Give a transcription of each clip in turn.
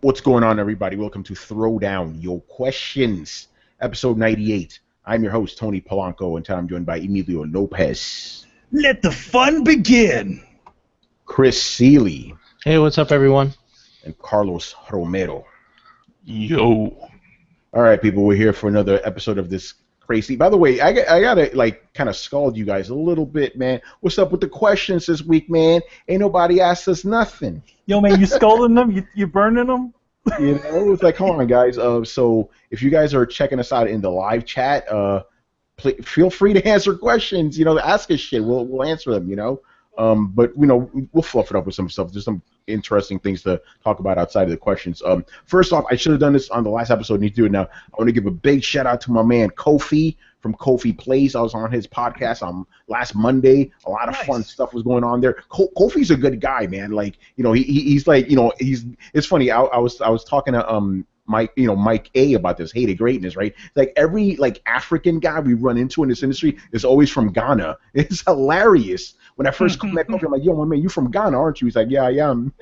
What's going on, everybody? Welcome to Throwdown Your Questions, episode 98. I'm your host, Tony Polanco, and I'm joined by Emilio Lopez. Let the fun begin. Chris Seeley. Hey, what's up, everyone? And Carlos Romero. Yo. All right, people, we're here for another episode of this crazy. By the way, I gotta kind of scald you guys a little bit, man. What's up with the questions this week, man? Ain't nobody asked us nothing. Yo, man, you scolding them? You burning them? You know, it's like, come on, guys. So if you guys are checking us out in the live chat, feel free to answer questions. You know, ask us shit. We'll answer them. You know, but you know, we'll fluff it up with some stuff. There's some interesting things to talk about outside of the questions. First off, I should have done this on the last episode. Need to do it now. I want to give a big shout out to my man Kofi from Kofi Plays. I was on his podcast last Monday. A lot of fun stuff was going on there. Kofi's a good guy, man. Like, you know, he's like, you know, it's funny. I was talking to Mike A about this Hate of Greatness, right? Like every African guy we run into in this industry is always from Ghana. It's hilarious. When I first met Kofi, I'm like, yo, my man, you from Ghana, aren't you? He's like, yeah, I am.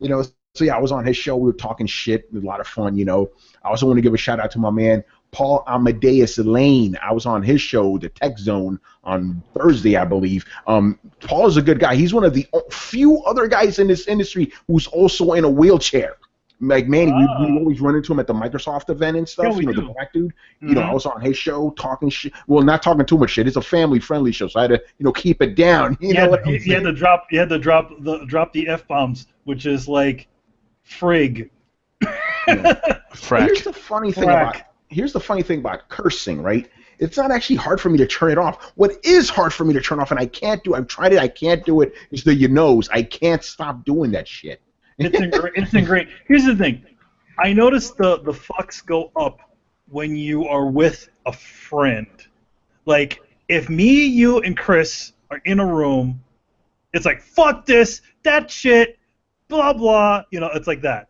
You know, so yeah, I was on his show. We were talking shit. It was a lot of fun, you know. I also want to give a shout out to my man Paul Amadeus Lane. I was on his show, The Tech Zone, on Thursday, I believe. Paul is a good guy. He's one of the few other guys in this industry who's also in a wheelchair. Like, Manny, we always run into him at the Microsoft event and stuff. Yeah, you know, the black dude. You know, I was on his show talking shit. Well, not talking too much shit. It's a family-friendly show, so I had to, you know, keep it down. You know what I'm saying? You had to drop the F-bombs, which is like frig. Frack. Here's the funny thing about cursing, right? It's not actually hard for me to turn it off. What is hard for me to turn off, and I can't do it, I've tried it, I can't do it, is the you-knows. I can't stop doing that shit. It's great. Here's the thing. I noticed the fucks go up when you are with a friend. Like, if me, you, and Chris are in a room, it's like, fuck this, that shit, blah, blah. You know, it's like that.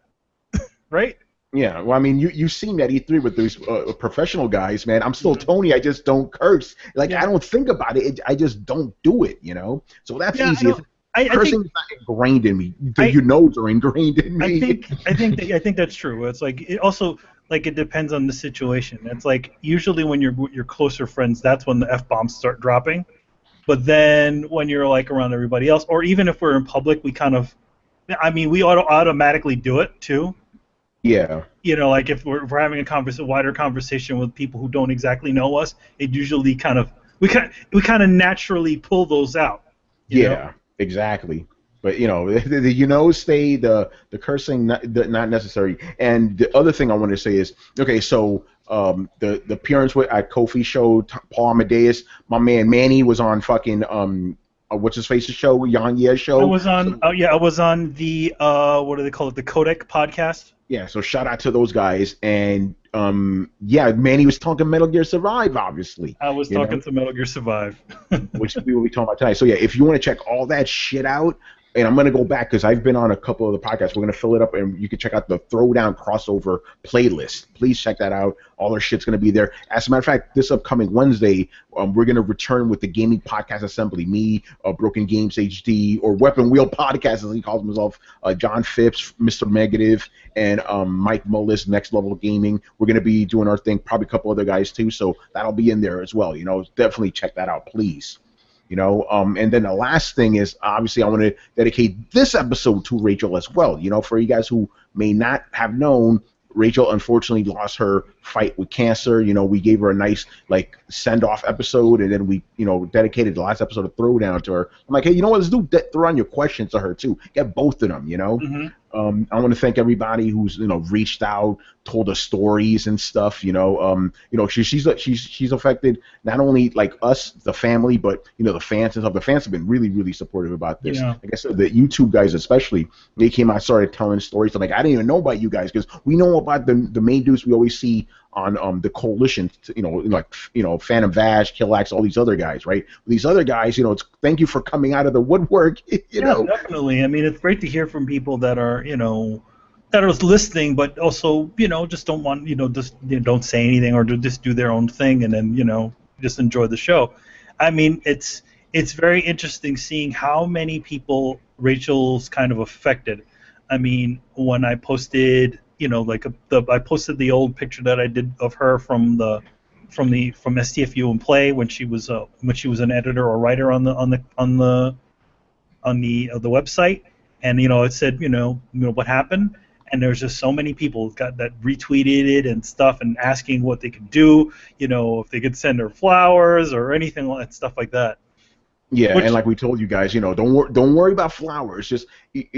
Right? Yeah, well, I mean, you've seen that E3 with those professional guys, man. I'm still Tony. I just don't curse. Like, I don't think about it. I just don't do it, you know? So that's easy. Cursing is not ingrained in me. You knows are ingrained in me. I think that's true. It's like, it also, like, it depends on the situation. It's like, usually when you're closer friends, that's when the F-bombs start dropping. But then when you're, like, around everybody else, or even if we're in public, we kind of, I mean, we automatically do it, too. Yeah. You know, like if we're having a wider conversation with people who don't exactly know us, it usually kind of we kind of naturally pull those out. You know? Exactly. But you know, the you-knows stay, the cursing not necessary. And the other thing I want to say is, okay, so the appearance at Kofi's show, Paul Amadeus, my man Manny was on fucking what's his face's show, Yanya's show. I was on I was on the what do they call it, the Codec podcast. Yeah, so shout out to those guys, and Manny was talking Metal Gear Survive, obviously. I was talking to Metal Gear Survive, which we will be talking about tonight. So yeah, if you want to check all that shit out, and I'm gonna go back because I've been on a couple of the podcasts. We're gonna fill it up, and you can check out the Throwdown crossover playlist. Please check that out. All our shit's gonna be there. As a matter of fact, this upcoming Wednesday, we're gonna return with the Gaming Podcast Assembly. Me, Broken Games HD, or Weapon Wheel Podcast, as he calls himself. John Phipps, Mr. Negative, and Mike Mullis, Next Level Gaming. We're gonna be doing our thing. Probably a couple other guys too. So that'll be in there as well. You know, definitely check that out, please. You know, and then the last thing is, obviously, I want to dedicate this episode to Rachel as well. You know, for you guys who may not have known, Rachel unfortunately lost her fight with cancer. You know, we gave her a nice, like, send-off episode, and then we, you know, dedicated the last episode of Throwdown to her. I'm like, hey, you know what, let's do Throwdown Your Questions to her, too. Get both of them, you know? I want to thank everybody who's, you know, reached out, told us stories and stuff, you know. She's affected not only, like, us, the family, but, you know, the fans and stuff. The fans have been really, really supportive about this. Yeah. Like I said, the YouTube guys especially, they came out, started telling stories. I'm like, I didn't even know about you guys, because we know about the main dudes we always see on the coalition, you know, like, you know, Phantom Vash, Killax, all these other guys, right? These other guys, you know, it's thank you for coming out of the woodwork, you know. Definitely. I mean, it's great to hear from people that are, you know, that are listening, but also, you know, just don't want, you know, just don't say anything or just do their own thing, and then, you know, just enjoy the show. I mean, it's very interesting seeing how many people Rachel's kind of affected. I mean, when I posted, I posted the old picture that I did of her from STFU and Play when she was an editor or writer on the website, and it said what happened, and there's just so many people that retweeted it and stuff and asking what they could do, if they could send her flowers or anything like stuff like that. Yeah, and like we told you guys, don't worry about flowers. Just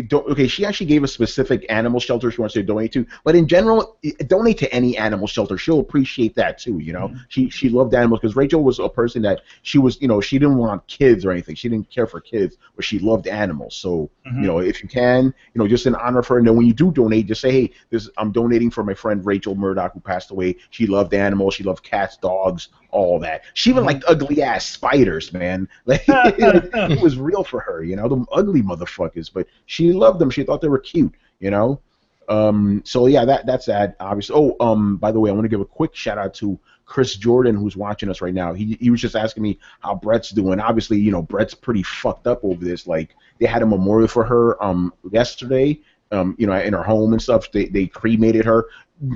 don't. Okay, she actually gave a specific animal shelter she wants to donate to, but in general, donate to any animal shelter. She'll appreciate that too. She loved animals because Rachel was a person that she didn't want kids or anything. She didn't care for kids, but she loved animals. So if you can, just in honor of her, and then when you do donate, just say, hey, I'm donating for my friend Rachel Murdoch who passed away. She loved animals. She loved cats, dogs, all that. She even liked ugly ass spiders, man. Like, it was real for her, the ugly motherfuckers, but she loved them. She thought they were cute, So yeah, that's that. Obviously. Oh, by the way, I want to give a quick shout out to Chris Jordan, who's watching us right now. He was just asking me how Brett's doing. Obviously, Brett's pretty fucked up over this. Like, they had a memorial for her yesterday. In her home and stuff. They cremated her.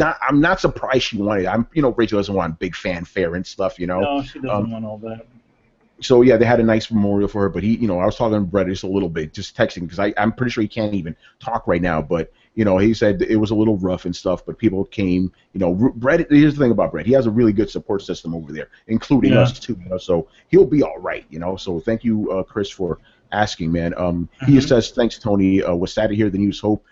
I'm not surprised she wanted it. Rachel doesn't want big fanfare and stuff. No, she doesn't want all that. So yeah, they had a nice memorial for her, but he, I was talking to Brett just a little bit, just texting, because I'm pretty sure he can't even talk right now. But he said it was a little rough and stuff, but people came. Brett. Here's the thing about Brett: he has a really good support system over there, including us too. So he'll be all right. So thank you, Chris, for asking, man. He says thanks, Tony. Was sad to hear the news. Hope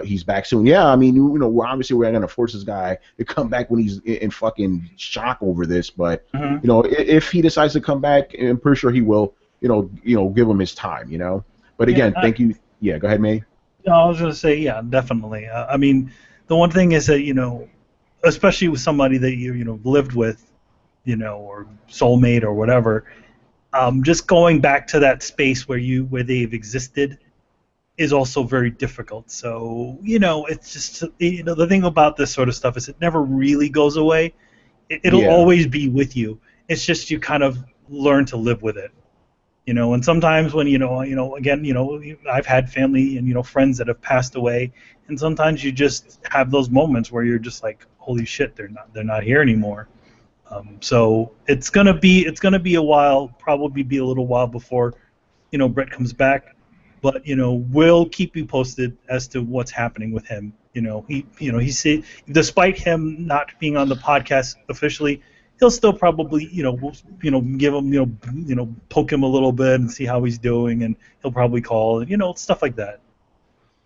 he's back soon. Yeah, I mean, obviously we're gonna force this guy to come back when he's in fucking shock over this. But if he decides to come back, I'm pretty sure he will. Give him his time. But again, thank you. Yeah, go ahead, May. No, I was gonna say, yeah, definitely. I mean, the one thing is that especially with somebody that you lived with, or soulmate or whatever, just going back to that space where they've existed is also very difficult. So, it's just, the thing about this sort of stuff is it never really goes away. It'll always be with you. It's just you kind of learn to live with it. And sometimes when, again, I've had family and, friends that have passed away, and sometimes you just have those moments where you're just like, holy shit, they're not here anymore. So it's gonna be a while, probably be a little while before, Brett comes back. But we'll keep you posted as to what's happening with him. He said, despite him not being on the podcast officially, he'll still probably give him poke him a little bit and see how he's doing, and he'll probably call stuff like that.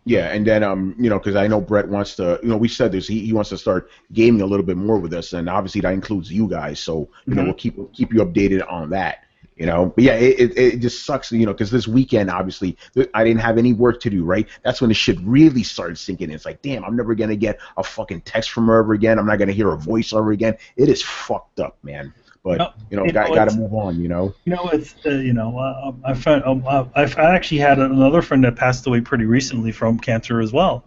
Yeah, and then because I know Brett wants to, we said this, he wants to start gaming a little bit more with us, and obviously that includes you guys. So we'll keep you updated on that. But yeah, it just sucks, because this weekend, obviously, I didn't have any work to do, right? That's when the shit really started sinking in. It's like, damn, I'm never going to get a fucking text from her ever again. I'm not going to hear a voice ever again. It is fucked up, man. But, got to move on, I've actually had another friend that passed away pretty recently from cancer as well.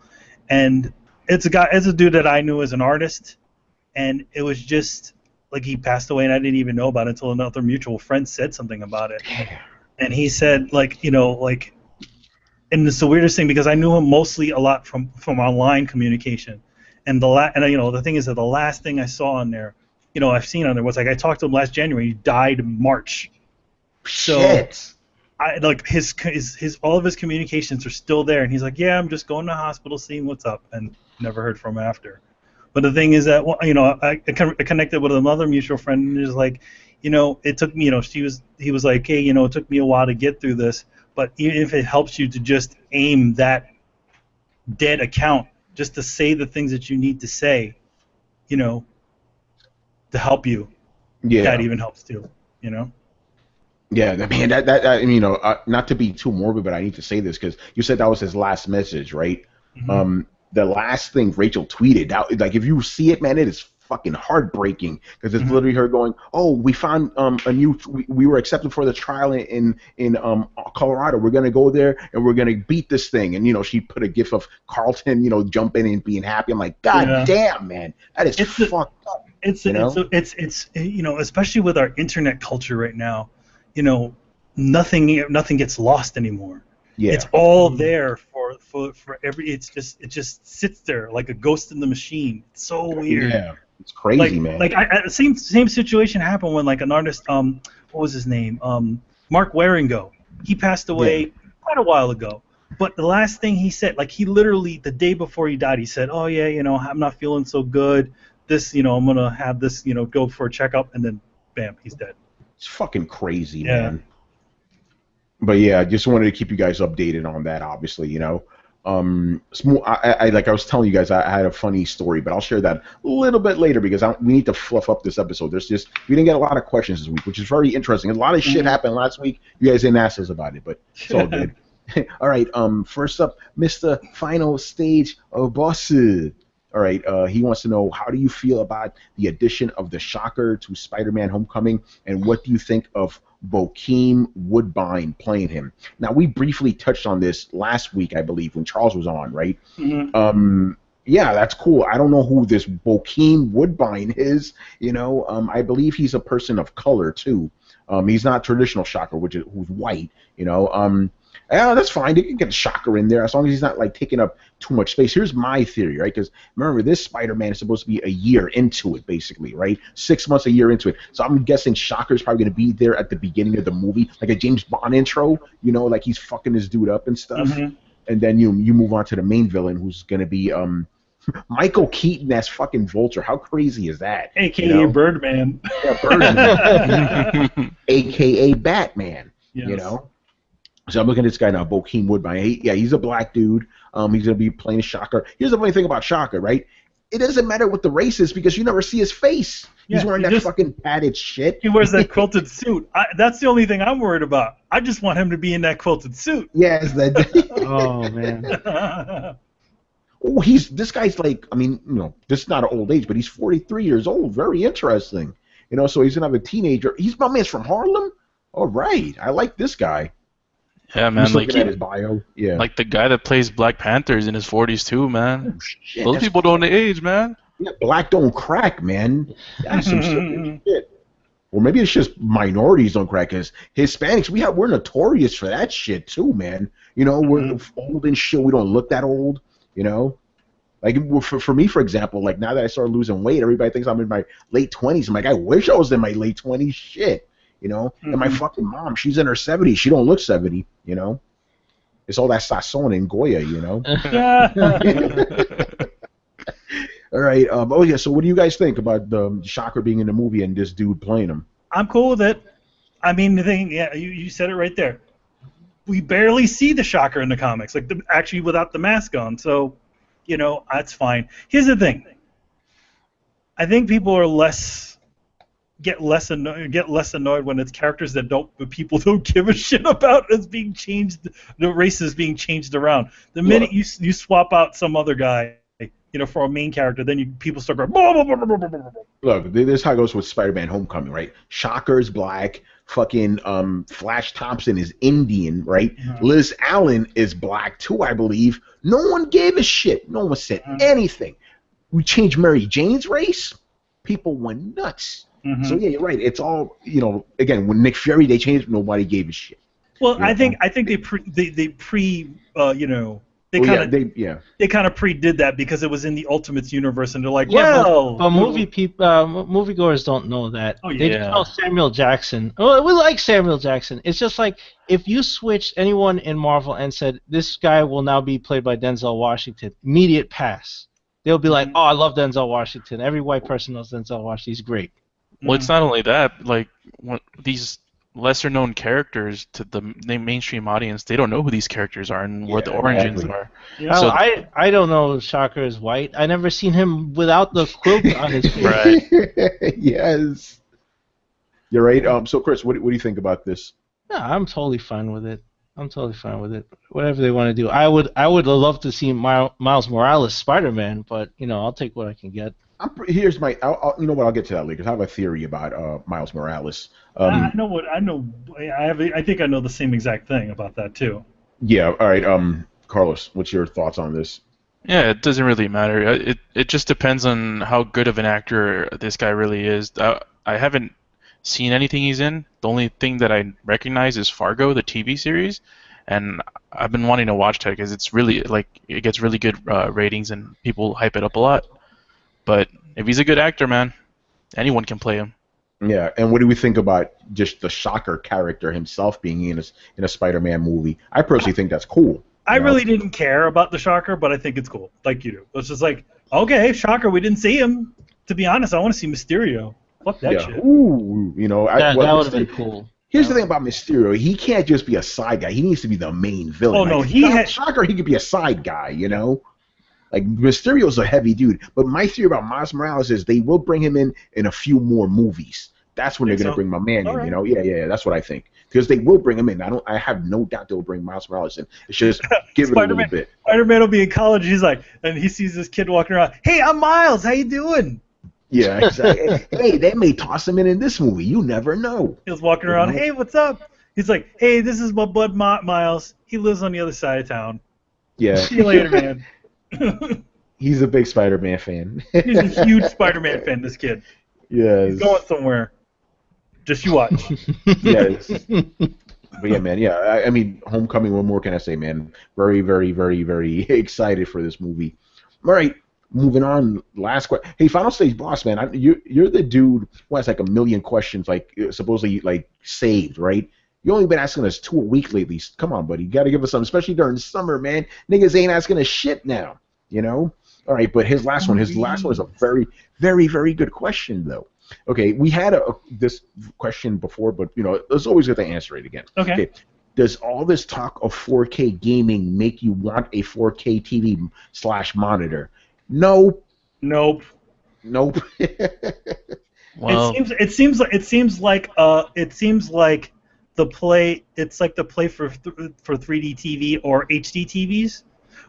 And it's a dude that I knew as an artist, and it was just... like, he passed away and I didn't even know about it until another mutual friend said something about it. And he said, and it's the weirdest thing because I knew him mostly a lot from online communication. And the thing is that the last thing I saw on there, I've seen on there was I talked to him last January. He died in March. So shit. his all of his communications are still there, and he's like, yeah, I'm just going to the hospital, seeing what's up, and never heard from him after. But the thing is that, I connected with another mutual friend, and it was like, it took me, he was like, hey, it took me a while to get through this, but even if it helps you to just aim that dead account, just to say the things that you need to say, to help you, that even helps too, Yeah, I mean, that not to be too morbid, but I need to say this because you said that was his last message, right? Mm-hmm. The last thing Rachel tweeted, like if you see it, man, it is fucking heartbreaking because it's literally her going, "Oh, we found we were accepted for the trial in Colorado. We're gonna go there and we're gonna beat this thing." And she put a gif of Carlton, jumping and being happy. I'm like, God damn, man, that is fucked up. It's especially with our internet culture right now, nothing gets lost anymore. Yeah. It's all there for every. It just sits there like a ghost in the machine. It's so weird. Yeah. It's crazy, man. Like the same situation happened when like an artist what was his name Mark Waringo. He passed away quite a while ago. But the last thing he said, like he literally the day before he died, he said, "Oh yeah, I'm not feeling so good. This, I'm gonna have this, go for a checkup," and then, bam, he's dead. It's fucking crazy, man. But yeah, I just wanted to keep you guys updated on that. Obviously, like I was telling you guys, I had a funny story, but I'll share that a little bit later because we need to fluff up this episode. We didn't get a lot of questions this week, which is very interesting. A lot of shit happened last week. You guys didn't ask us about it, but it's all good. All right. First up, Mr. Final Stage of Bosses. All right. He wants to know, how do you feel about the addition of the Shocker to Spider-Man: Homecoming, and what do you think of Bokeem Woodbine playing him? Now, we briefly touched on this last week, I believe, when Charles was on, right? Mm-hmm. Yeah, that's cool. I don't know who this Bokeem Woodbine is. I believe he's a person of color too. He's not traditional Shocker, who's white. Yeah, that's fine. They can get a Shocker in there as long as he's not like taking up too much space. Here's my theory, right? Because remember, this Spider-Man is supposed to be a year into it, basically, right? 6 months, a year into it. So I'm guessing Shocker's probably going to be there at the beginning of the movie, like a James Bond intro, like he's fucking this dude up and stuff. Mm-hmm. And then you move on to the main villain, who's going to be Michael Keaton as fucking Vulture. How crazy is that? AKA Birdman. Yeah, Birdman. AKA Batman. Yes. So I'm looking at this guy now, Bokeem Woodbine. He's a black dude. He's going to be playing Shocker. Here's the funny thing about Shocker, right? It doesn't matter what the race is because you never see his face. He's wearing that fucking padded shit. He wears that quilted suit. That's the only thing I'm worried about. I just want him to be in that quilted suit. Yes, that. Oh, man. This guy's like, this is not an old age, but he's 43 years old. Very interesting. So he's going to have a teenager. My man's from Harlem? All right. I like this guy. Yeah, man. Like his bio. Yeah. Like the guy that plays Black Panther is in his 40s too, man. Oh, shit, those people don't age, man. Yeah, black don't crack, man. That's some serious shit. Or maybe it's just minorities don't crack. Because Hispanics, we're notorious for that shit too, man. We're old and shit. We don't look that old. Like for me, for example, like now that I started losing weight, everybody thinks I'm in my late 20s. I'm like, I wish I was in my late 20s. Shit. And my fucking mom, she's in her 70s. She don't look 70, It's all that Sazon and Goya, All right. So what do you guys think about the Shocker being in the movie and this dude playing him? I'm cool with it. I mean, the thing, you said it right there. We barely see the Shocker in the comics, like actually without the mask on. So, that's fine. Here's the thing. I think people are get less annoyed when it's characters that people don't give a shit about as being changed, the races being changed around. The minute you swap out some other guy, for a main character, then people start going. Blah, blah, blah, blah, blah, blah. Look, this is how it goes with Spider-Man: Homecoming, right? Shocker's black. Fucking Flash Thompson is Indian, right? Mm-hmm. Liz Allen is black too, I believe. No one gave a shit. No one said anything. We changed Mary Jane's race. People went nuts. Mm-hmm. So yeah, you're right. It's all Again, when Nick Fury they changed, nobody gave a shit. Well, I think they kind of pre-did that because it was in the Ultimates universe, and they're like, but moviegoers don't know that. Oh, yeah. They just know Samuel Jackson. Oh, we like Samuel Jackson. It's just like if you switched anyone in Marvel and said this guy will now be played by Denzel Washington, immediate pass. They'll be like, oh, I love Denzel Washington. Every white person knows Denzel Washington. He's great. Well, it's not only that. Like these lesser-known characters to the mainstream audience, they don't know who these characters are and what the origins are. Yeah. So I don't know Shocker is white. I never seen him without the quilt on his face. Right. Yes. You're right. So, Chris, what do you think about this? Yeah, I'm totally fine with it. Whatever they want to do. I would love to see Miles Morales Spider-Man, but I'll take what I can get. Here's my. I'll get to that later because I have a theory about Miles Morales. I think I know the same exact thing about that too. Yeah. All right. Carlos, what's your thoughts on this? Yeah, it doesn't really matter. It just depends on how good of an actor this guy really is. I haven't seen anything he's in. The only thing that I recognize is Fargo, the TV series, and I've been wanting to watch that because it's really like it gets really good ratings and people hype it up a lot. But if he's a good actor, man, anyone can play him. Yeah, and what do we think about just the Shocker character himself being in a Spider-Man movie? I personally think that's cool. I really didn't care about the Shocker, but I think it's cool, like you do. It's just like, okay, Shocker, we didn't see him. To be honest, I want to see Mysterio. Fuck that shit. Ooh, that would have been cool. Here's the thing about Mysterio. He can't just be a side guy. He needs to be the main villain. Oh, no, Shocker, he could be a side guy, Like, Mysterio's a heavy dude. But my theory about Miles Morales is they will bring him in a few more movies. That's when they're going to bring my man in, Yeah, that's what I think. Because they will bring him in. I have no doubt they'll bring Miles Morales in. It's just give it a little bit. Spider-Man will be in college. He's like, and he sees this kid walking around. Hey, I'm Miles. How you doing? Yeah, exactly. Hey, they may toss him in this movie. You never know. He was walking around. Hey, what's up? He's like, hey, this is my bud Miles. He lives on the other side of town. Yeah. See you later, man. He's a big Spider-Man fan. He's a huge Spider-Man fan, this kid. Yes. He's going somewhere. Just you watch. Yes. But yeah, man, I mean, Homecoming, what more can I say, man? Very, very, very, very excited for this movie. All right, moving on. Last question. Hey, Final Stage Boss, man, you're the dude who has like a million questions, like supposedly like saved, right? You only been asking us 2 a week lately. Come on, buddy. You got to give us something, especially during the summer, man. Niggas ain't asking us shit now, All right, but his last one is a very, very, very good question, though. Okay, we had this question before, but let's always get to answer it again. Okay. Does all this talk of 4K gaming make you want a 4K TV/monitor? No. Nope. Nope. Well, it seems like the play. It's like the play for 3D TV or HD TVs,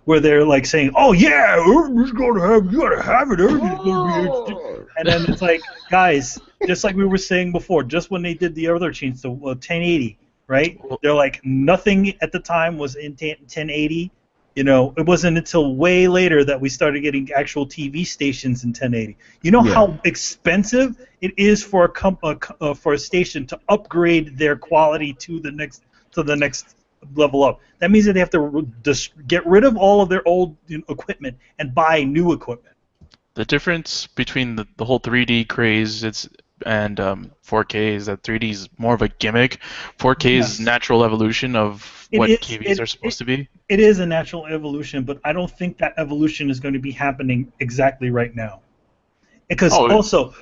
where they're like saying, "Oh yeah, everybody's you gotta have it. Everything's gonna be HD." And then it's like, guys, just like we were saying before, just when they did the other change to 1080, right? They're like, nothing at the time was in 1080. It wasn't until way later that we started getting actual TV stations in 1080. You know how expensive it is for a station to upgrade their quality to the next level up. That means that they have to just get rid of all of their old equipment and buy new equipment. The difference between the whole 3D craze and 4K is that 3D is more of a gimmick. 4K is natural evolution of what TVs are supposed to be. It is a natural evolution, but I don't think that evolution is going to be happening exactly right now. Because also,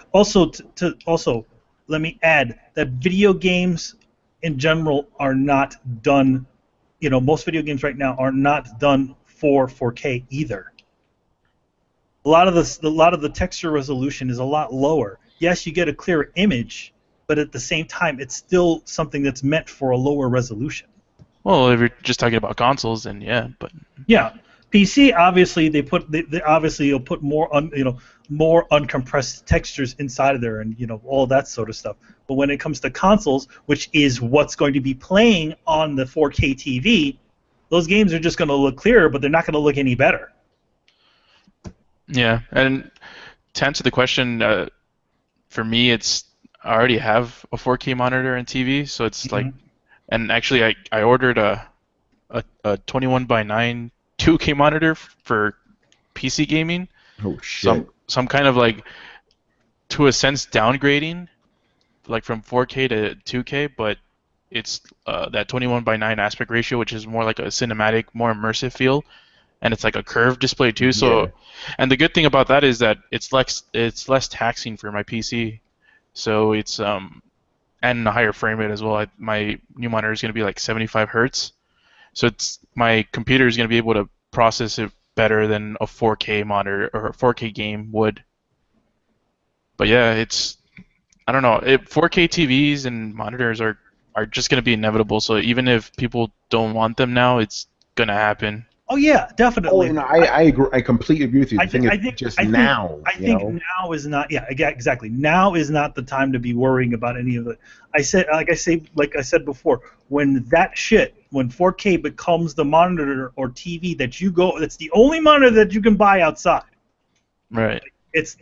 let me add that video games in general are not done. Most video games right now are not done for 4K either. A lot of the texture resolution is a lot lower. Yes, you get a clearer image, but at the same time, it's still something that's meant for a lower resolution. Well, if you're just talking about consoles, then yeah, but yeah, PC obviously they obviously you'll put more more uncompressed textures inside of there and all that sort of stuff. But when it comes to consoles, which is what's going to be playing on the 4K TV, those games are just going to look clearer, but they're not going to look any better. Yeah, and to answer the question, for me, I already have a 4K monitor and TV, so it's like, and actually I ordered a 21:9 2K monitor for PC gaming. Oh shit! So I'm kind of like, to a sense, downgrading, like from 4K to 2K, but it's that 21:9 aspect ratio, which is more like a cinematic, more immersive feel. And it's like a curved display too. So, and the good thing about that is that it's less taxing for my PC. So it's and a higher frame rate as well. My new monitor is going to be like 75 hertz. So my computer is going to be able to process it better than a 4K monitor or a 4K game would. But yeah, I don't know. 4K TVs and monitors are just going to be inevitable. So even if people don't want them now, it's going to happen. Oh yeah, definitely. Oh, no, I agree. I completely agree with you. I think now. I think now is not. Yeah, exactly. Now is not the time to be worrying about any of it. Like I said before, when 4K becomes the monitor or TV that's the only monitor that you can buy outside. Right. That's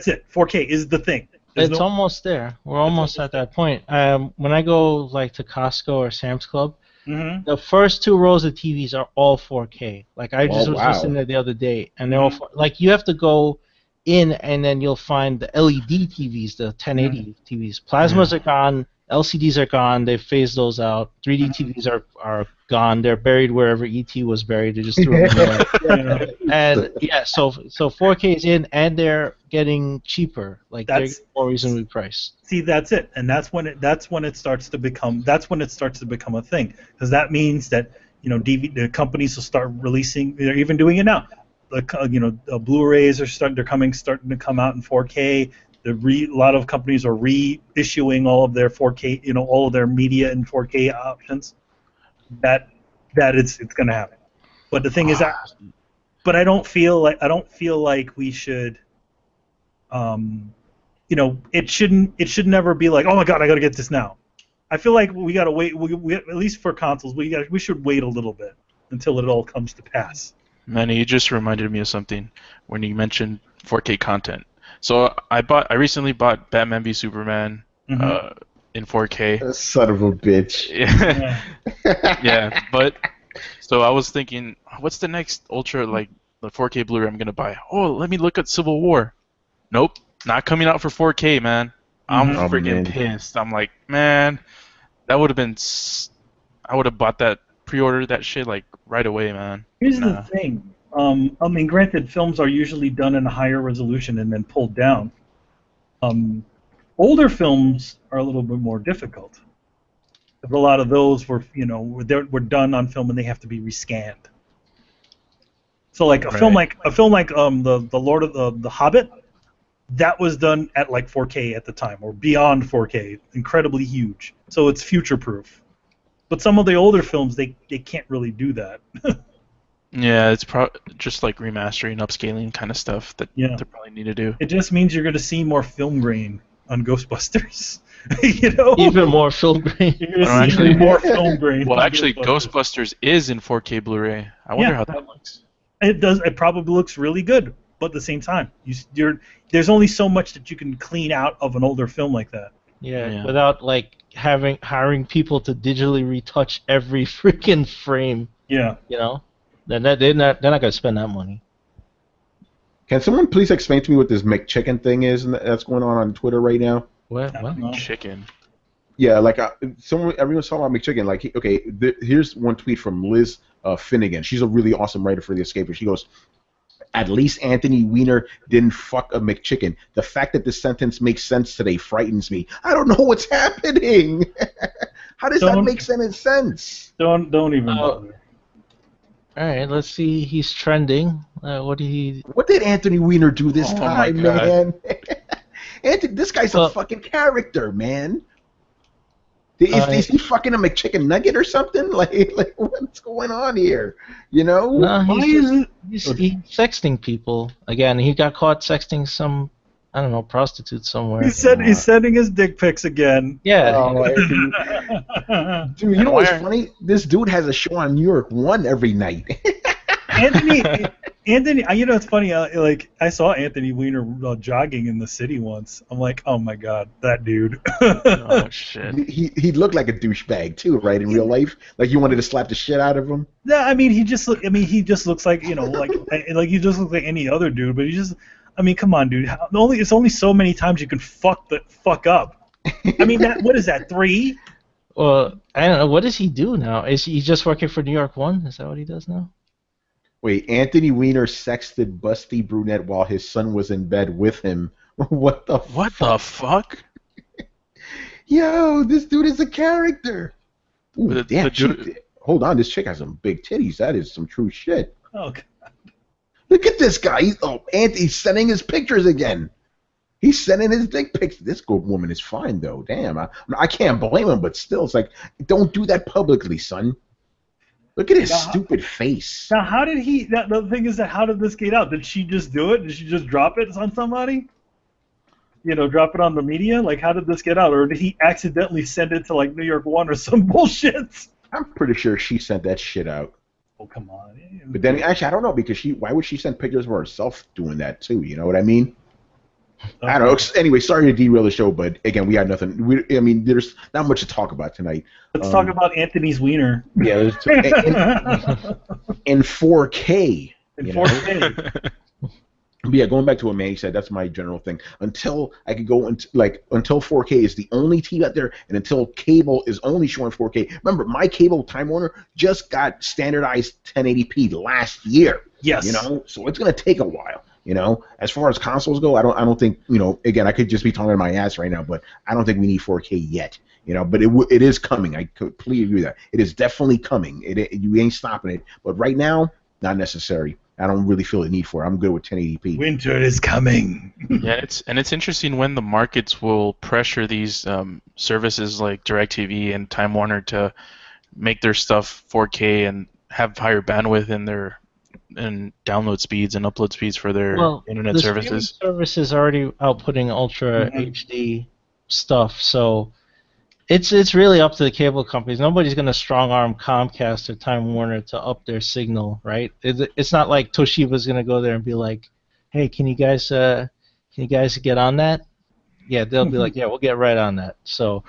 it. 4K is the thing. It's almost there. We're almost at that point. When I go like to Costco or Sam's Club, Mm-hmm. The first 2 rows of TVs are all 4K. Like I just was listening to it the other day, and they're all like you have to go in, and then you'll find the LED TVs, the 1080 TVs. Plasmas are gone. LCDs are gone. They've phased those out. 3D TVs are gone. They're buried wherever ET was buried. They just threw them away. And yeah, so 4K is in, and they're getting cheaper. Like they're more reasonably priced. See, that's it, and that's when it starts to become a thing, because that means that the companies will start releasing. They're even doing it now. The Blu-rays are starting to come out in 4K. A lot of companies are reissuing all of their 4K, all of their media in 4K options. That it's going to happen. But the thing is but I don't feel like we should. It should never be like, oh my god, I got to get this now. I feel like we got to wait. We at least for consoles, we should wait a little bit until it all comes to pass. Manny, you just reminded me of something when you mentioned 4K content. So I recently bought Batman v Superman in 4K. Son of a bitch. Yeah. Yeah, but so I was thinking, what's the next ultra the 4K Blu-ray I'm gonna buy? Oh, let me look at Civil War. Nope, not coming out for 4K, man. I'm freaking pissed. I'm like, man, that would have been. I would have bought that, pre-ordered that shit right away, man. Here's the thing. Granted, films are usually done in a higher resolution and then pulled down. Older films are a little bit more difficult. A lot of those were done on film and they have to be rescanned. So a film like the Lord of the Hobbit, that was done at 4K at the time, or beyond 4K, incredibly huge. So it's future-proof. But some of the older films, they can't really do that. Yeah, it's just remastering, upscaling kind of stuff that they probably need to do. It just means you're going to see more film grain on Ghostbusters. Even more film grain. You're going to see more film grain. Well, actually, Ghostbusters is in 4K Blu-ray. I wonder how that looks. It does. It probably looks really good, but at the same time, there's only so much that you can clean out of an older film like that. Yeah. Without hiring people to digitally retouch every freaking frame. Yeah. Then they're not gonna spend that money. Can someone please explain to me what this McChicken thing is that's going on Twitter right now? What? Chicken. Yeah, everyone's talking about McChicken. Here's one tweet from Liz Finnegan. She's a really awesome writer for The Escaper. She goes, "At least Anthony Weiner didn't fuck a McChicken. The fact that this sentence makes sense today frightens me. I don't know what's happening. How does that make any sense? Don't even bother." All right, let's see. He's trending. What did Anthony Weiner do this time, man? This guy's a fucking character, man. Is he fucking a McChicken nugget or something? What's going on here? No, he's sexting people again. He got caught sexting some, I don't know, prostitute somewhere. He's sending his dick pics again. Yeah. Dude, you know what's funny? This dude has a show on New York 1 every night. Anthony, it's funny. I saw Anthony Weiner jogging in the city once. I'm like, oh my god, that dude. Oh shit. He looked like a douchebag too, right? In real life, you wanted to slap the shit out of him. Yeah, he just looks like he just looks like any other dude. But come on, dude. It's only so many times you can fuck up. What is that, 3? Well, I don't know. What does he do now? Is he just working for New York 1? Is that what he does now? Wait, Anthony Weiner sexted busty brunette while his son was in bed with him. What the fuck? Yo, this dude is a character. Ooh, damn, hold on, this chick has some big titties. That is some true shit. Oh, God. Look at this guy. Anthony's sending his pictures again. He's sending his dick pics. This good woman is fine, though. Damn, I can't blame him, but still, it's don't do that publicly, son. Look at his stupid face. Now, how did he... The thing is how did this get out? Did she just do it? Did she just drop it on somebody? Drop it on the media? How did this get out? Or did he accidentally send it to, New York 1 or some bullshit? I'm pretty sure she sent that shit out. Oh, come on. But then, actually, I don't know, because why would she send pictures of herself doing that, too? You know what I mean? I don't know. Anyway, sorry to derail the show, but again, we had nothing. I mean, there's not much to talk about tonight. Let's talk about Anthony's wiener. Yeah, in 4K. In 4K. But yeah, going back to what Manny said, that's my general thing. Until I could go into until 4K is the only TV out there, and until cable is only showing 4K. Remember, my cable Time Warner just got standardized 1080p last year. Yes. You know, so it's gonna take a while. You know, as far as consoles go, I don't think, you know, again, I could just be talking my ass right now, but I don't think we need 4K yet. You know, but it is coming. I completely agree with that. It is definitely coming. You ain't stopping it. But right now, not necessary. I don't really feel the need for it. I'm good with 1080p. Winter is coming. Yeah, it's interesting when the markets will pressure these services like DirecTV and Time Warner to make their stuff 4K and have higher bandwidth in their download speeds and upload speeds for their internet services. The service is already outputting Ultra HD stuff, so it's really up to the cable companies. Nobody's going to strong arm Comcast or Time Warner to up their signal, right? It's not like Toshiba's going to go there and be like, "Hey, can you guys get on that?" Yeah, they'll be like, "Yeah, we'll get right on that." So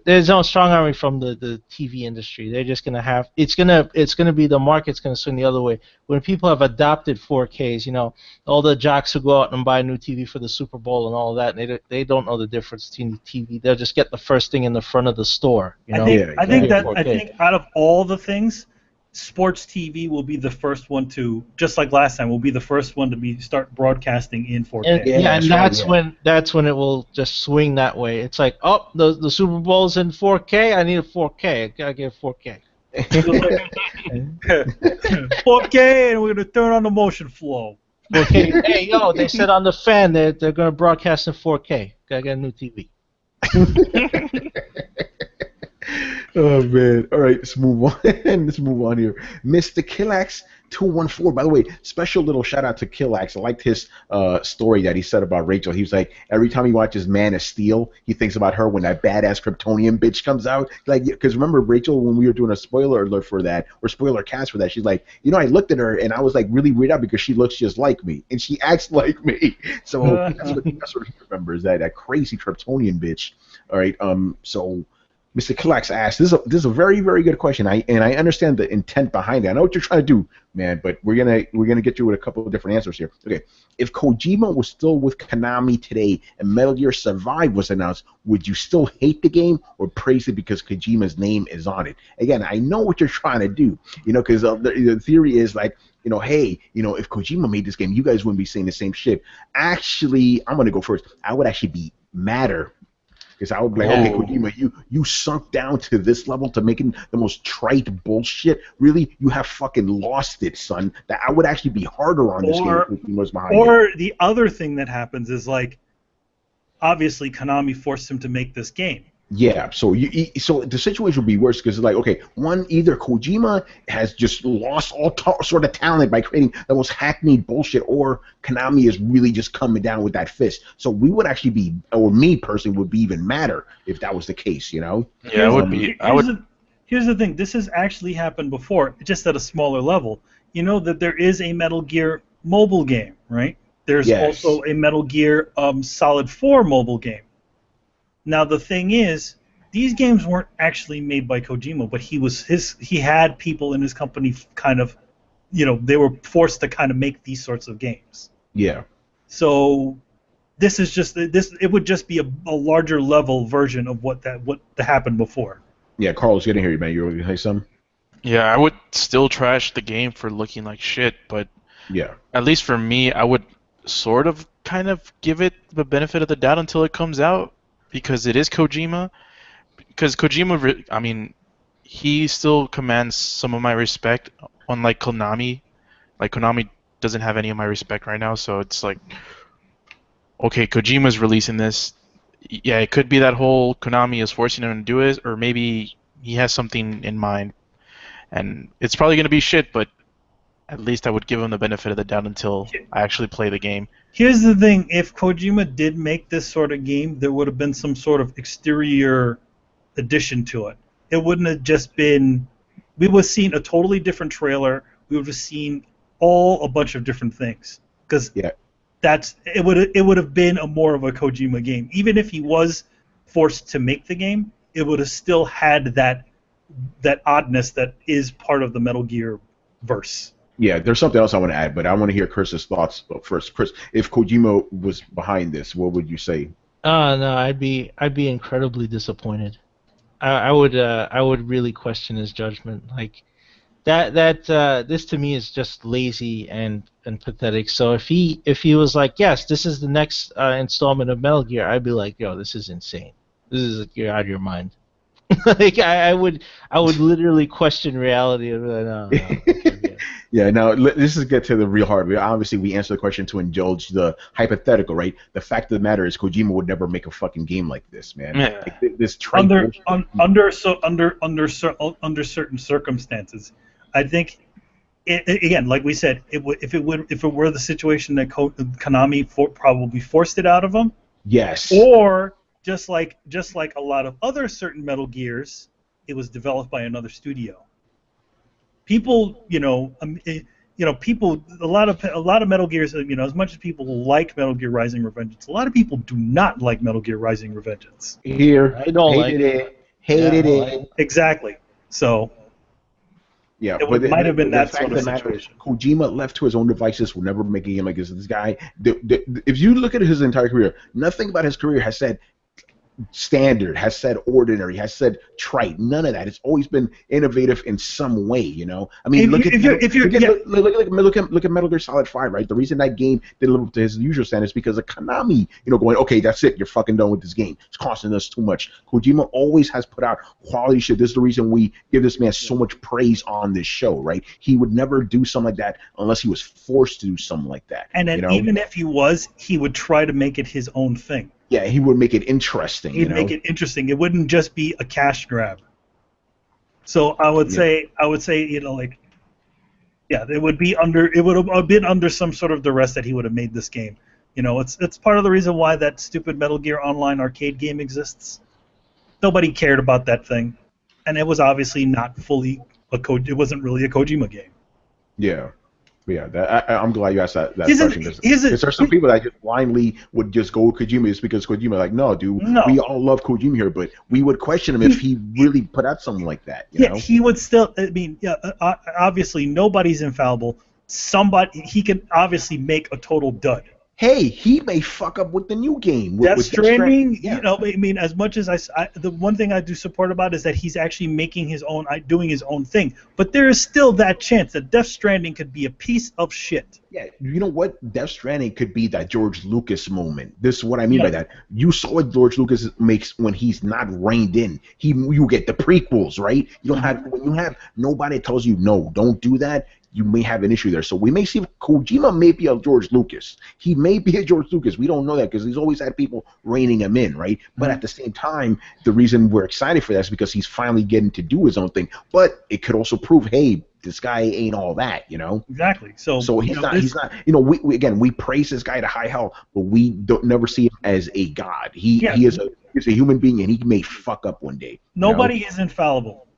there's no strong arming from the TV industry. They're just going to have it's going to be the market's going to swing the other way. When people have adopted 4Ks, you know, all the jocks who go out and buy a new TV for the Super Bowl and all of that, and they don't know the difference between the TV. They'll just get the first thing in the front of the store. You know? I think out of all the things, sports TV will be the first one to, just like last time, will be the first one to start broadcasting in 4K. And that's when it will just swing that way. It's like, oh, the Super Bowl's in 4K. I need a 4K. I gotta get 4K. 4K, and we're gonna turn on the motion flow. 4K. Hey, yo, they said on the fan that they're gonna broadcast in 4K. Gotta get a new TV. Oh man! All right, let's move on. Let's move on here. Mr. Killax 214. By the way, special little shout out to Killax. I liked his story that he said about Rachel. He was like, every time he watches Man of Steel, he thinks about her when that badass Kryptonian bitch comes out. Like, because remember Rachel, when we were doing a spoiler alert for that, or spoiler cast for that, she's like, you know, I looked at her and I was like really weirded out because she looks just like me and she acts like me. So that's what he remembers, that crazy Kryptonian bitch. All right. So Mr. Killax asked, this is a very, very good question. I understand the intent behind it. I know what you're trying to do, man, but we're gonna get you with a couple of different answers here. Okay, if Kojima was still with Konami today and Metal Gear Survive was announced, would you still hate the game or praise it because Kojima's name is on it? Again, I know what you're trying to do, you know, because the theory is like, you know, hey, you know, if Kojima made this game, you guys wouldn't be saying the same shit. Actually, I'm gonna go first. I would actually be madder. Because I would be like, okay, Kojima, you sunk down to this level to making the most trite bullshit. Really, you have fucking lost it, son. That I would actually be harder on this game if Kojima was behind it. Or the other thing that happens is, like, obviously Konami forced him to make this game. Yeah, so so the situation would be worse because, like, okay, one, either Kojima has just lost all sort of talent by creating the most hackneyed bullshit, or Konami is really just coming down with that fist. So we would actually be, or me personally, would be even madder if that was the case, you know? Yeah, it would be. Here's the thing. This has actually happened before, just at a smaller level. You know that there is a Metal Gear mobile game, right? There's also a Metal Gear Solid 4 mobile game. Now the thing is, these games weren't actually made by Kojima, but he had people in his company kind of, you know, they were forced to kind of make these sorts of games. Yeah. So this is just it would just be a larger level version of what happened before. Yeah, Carl's getting here, man. You want to say something? Yeah, I would still trash the game for looking like shit, but yeah, at least for me, I would sort of kind of give it the benefit of the doubt until it comes out. Because it is Kojima. Because Kojima, I mean, he still commands some of my respect, unlike Konami. Like, Konami doesn't have any of my respect right now, so it's like, okay, Kojima's releasing this. Yeah, it could be that whole Konami is forcing him to do it, or maybe he has something in mind. And it's probably going to be shit, but at least I would give him the benefit of the doubt until I actually play the game. Here's the thing, if Kojima did make this sort of game, there would have been some sort of exterior addition to it. It wouldn't have just been... We would have seen a totally different trailer. We would have seen a bunch of different things. Because it would have been a more of a Kojima game. Even if he was forced to make the game, it would have still had that oddness that is part of the Metal Gear verse. Yeah, there's something else I want to add, but I want to hear Chris's thoughts first. Chris, if Kojima was behind this, what would you say? No, I'd be incredibly disappointed. I would really question his judgment. Like this to me is just lazy and pathetic. So if he was like, yes, this is the next installment of Metal Gear, I'd be like, yo, this is insane. You're out of your mind. Like I would literally question reality. No. Yeah, now this is get to the real heart. Obviously, we answer the question to indulge the hypothetical, right? The fact of the matter is, Kojima would never make a fucking game like this, man. Yeah. Like, this under certain circumstances, I think. Again, like we said, if it were the situation that Konami probably forced it out of him. Yes. Or just like a lot of other certain Metal Gears, it was developed by another studio. People, people. A lot of Metal Gears, as much as people like Metal Gear Rising: Revengeance, a lot of people do not like Metal Gear Rising: Revengeance. I don't hated it. Hated it. Exactly. So. Yeah, it might have been that sort of situation. Kojima, left to his own devices, will never make a game like this. This guy, if you look at his entire career, nothing about his career has said standard, has said ordinary, has said trite. None of that. It's always been innovative in some way. I mean, look at Metal Gear Solid 5, right? The reason that game didn't live up to his usual standards is because of Konami, going, okay, that's it, you're fucking done with this game. It's costing us too much. Kojima always has put out quality shit. This is the reason we give this man so much praise on this show, right? He would never do something like that unless he was forced to do something like that. And then even if he was, he would try to make it his own thing. Yeah, he would make it interesting. He'd make it interesting. It wouldn't just be a cash grab. So I would say, it would have been under some sort of duress that he would have made this game. It's part of the reason why that stupid Metal Gear Online arcade game exists. Nobody cared about that thing, and it was obviously not fully it wasn't really a Kojima game. Yeah. Yeah, I'm glad you asked that question. Because there's some people that just blindly would just go with Kojima just because Kojima. Like, no, dude, we all love Kojima here, but we would question him if he really put out something like that. You know? He would still. I mean, obviously, nobody's infallible. He can obviously make a total dud. Hey, he may fuck up with the new game. Death Stranding, I mean, as much as the one thing I do support about is that he's actually doing his own thing. But there is still that chance that Death Stranding could be a piece of shit. Yeah, you know what? Death Stranding could be that George Lucas moment. This is what I mean by that. You saw what George Lucas makes when he's not reined in. You get the prequels, right? You don't have when you have nobody tells you no, don't do that. You may have an issue there. So we may see Kojima may be a George Lucas. He may be a George Lucas. We don't know that because he's always had people reining him in, right? But at the same time, the reason we're excited for that is because he's finally getting to do his own thing. But it could also prove, hey, this guy ain't all that, Exactly. So he's not. We praise this guy to high hell, but we don't never see him as a god. He's a human being, and he may fuck up one day. Nobody is infallible.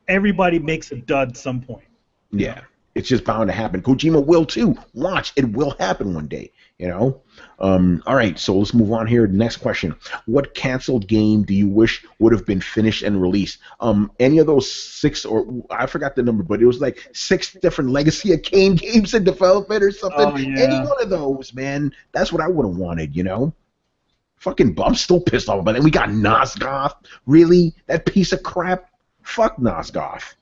Everybody makes a dud at some point. Yeah. It's just bound to happen. Kojima will too. Watch, it will happen one day. All right, so let's move on here. Next question: what canceled game do you wish would have been finished and released? Any of those 6, or I forgot the number, but it was like 6 different Legacy of Kain games in development or something. Oh, yeah. Any one of those, man. That's what I would have wanted. Fucking, I'm still pissed off about it. We got Nosgoth. Really, that piece of crap. Fuck Nosgoth.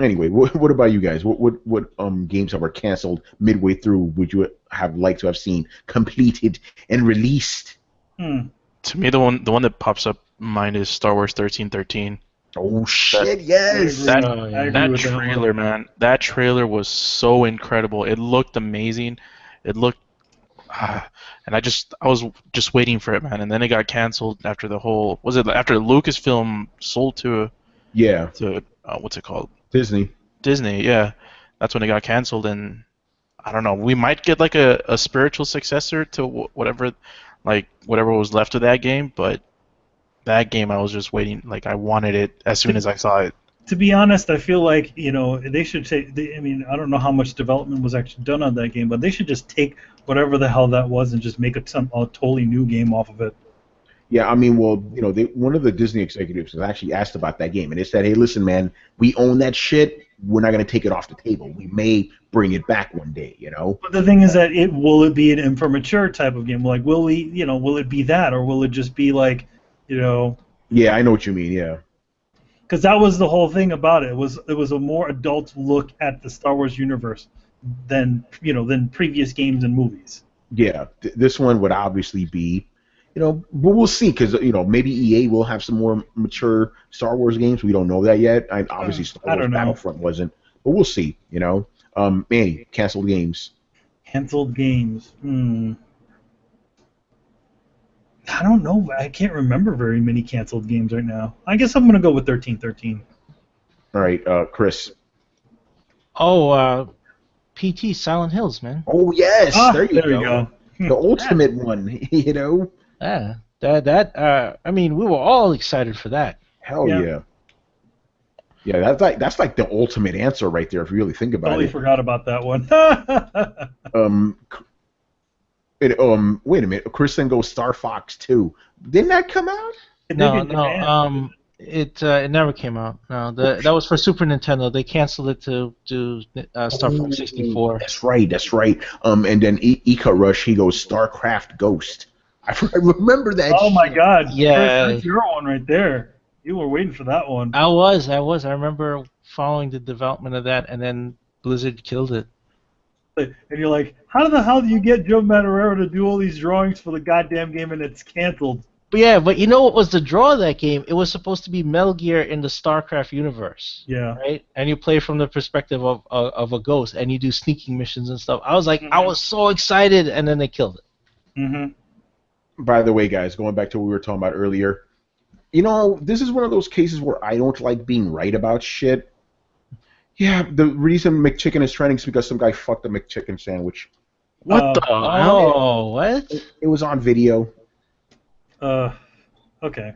Anyway, what about you guys? What games that were canceled midway through would you have liked to have seen completed and released? To me, the one that pops up in mind is Star Wars 1313. Oh shit! Yes. That trailer, man. That trailer was so incredible. It looked amazing. It looked, and I was just waiting for it, man. And then it got canceled after after Lucasfilm sold to what's it called? Disney, yeah. That's when it got canceled, and I don't know. We might get like a spiritual successor to whatever was left of that game, but that game I was just waiting. Like I wanted it as soon as I saw it. To be honest, I feel like they should take. I mean, I don't know how much development was actually done on that game, but they should just take whatever the hell that was and just make a totally new game off of it. Yeah, I mean, well, one of the Disney executives was actually asked about that game, and they said, "Hey, listen, man, we own that shit. We're not going to take it off the table. We may bring it back one day, But the thing is that will it be an infirmature type of game? Like, will it be that, or will it just be like, Yeah, I know what you mean. Yeah. Because that was the whole thing about it. It was a more adult look at the Star Wars universe than previous games and movies. Yeah, this one would obviously be. But we'll see, because maybe EA will have some more mature Star Wars games. We don't know that yet. Obviously, Star Wars Battlefront wasn't, but we'll see. Manny, canceled games. Canceled games. I don't know. I can't remember very many canceled games right now. I guess I'm gonna go with 1313. All right, Chris. Oh, PT Silent Hills, man. Oh yes, there you go. The ultimate one, Yeah, that. I mean, we were all excited for that. Hell yeah. Yeah, that's like the ultimate answer right there if you really think about it. Totally forgot about that one. Wait a minute. Chris then goes Star Fox 2. Didn't that come out? No. It never came out. No, that was for Super Nintendo. They canceled it to do Star Fox 64. That's right. And then Ika Rush, he goes StarCraft Ghost. I remember that. Oh my God! Yeah, Chris, that's your one right there. You were waiting for that one. I was. I remember following the development of that, and then Blizzard killed it. And you're like, how the hell do you get Joe Madureira to do all these drawings for the goddamn game and it's canceled? But you know what was the draw of that game? It was supposed to be Metal Gear in the StarCraft universe. Yeah. Right? And you play from the perspective of a ghost, and you do sneaking missions and stuff. I was like, I was so excited, and then they killed it. Mm-hmm. By the way, guys, going back to what we were talking about earlier, this is one of those cases where I don't like being right about shit. Yeah, the reason McChicken is trending is because some guy fucked a McChicken sandwich. What the hell? Oh, what? It was on video. Okay.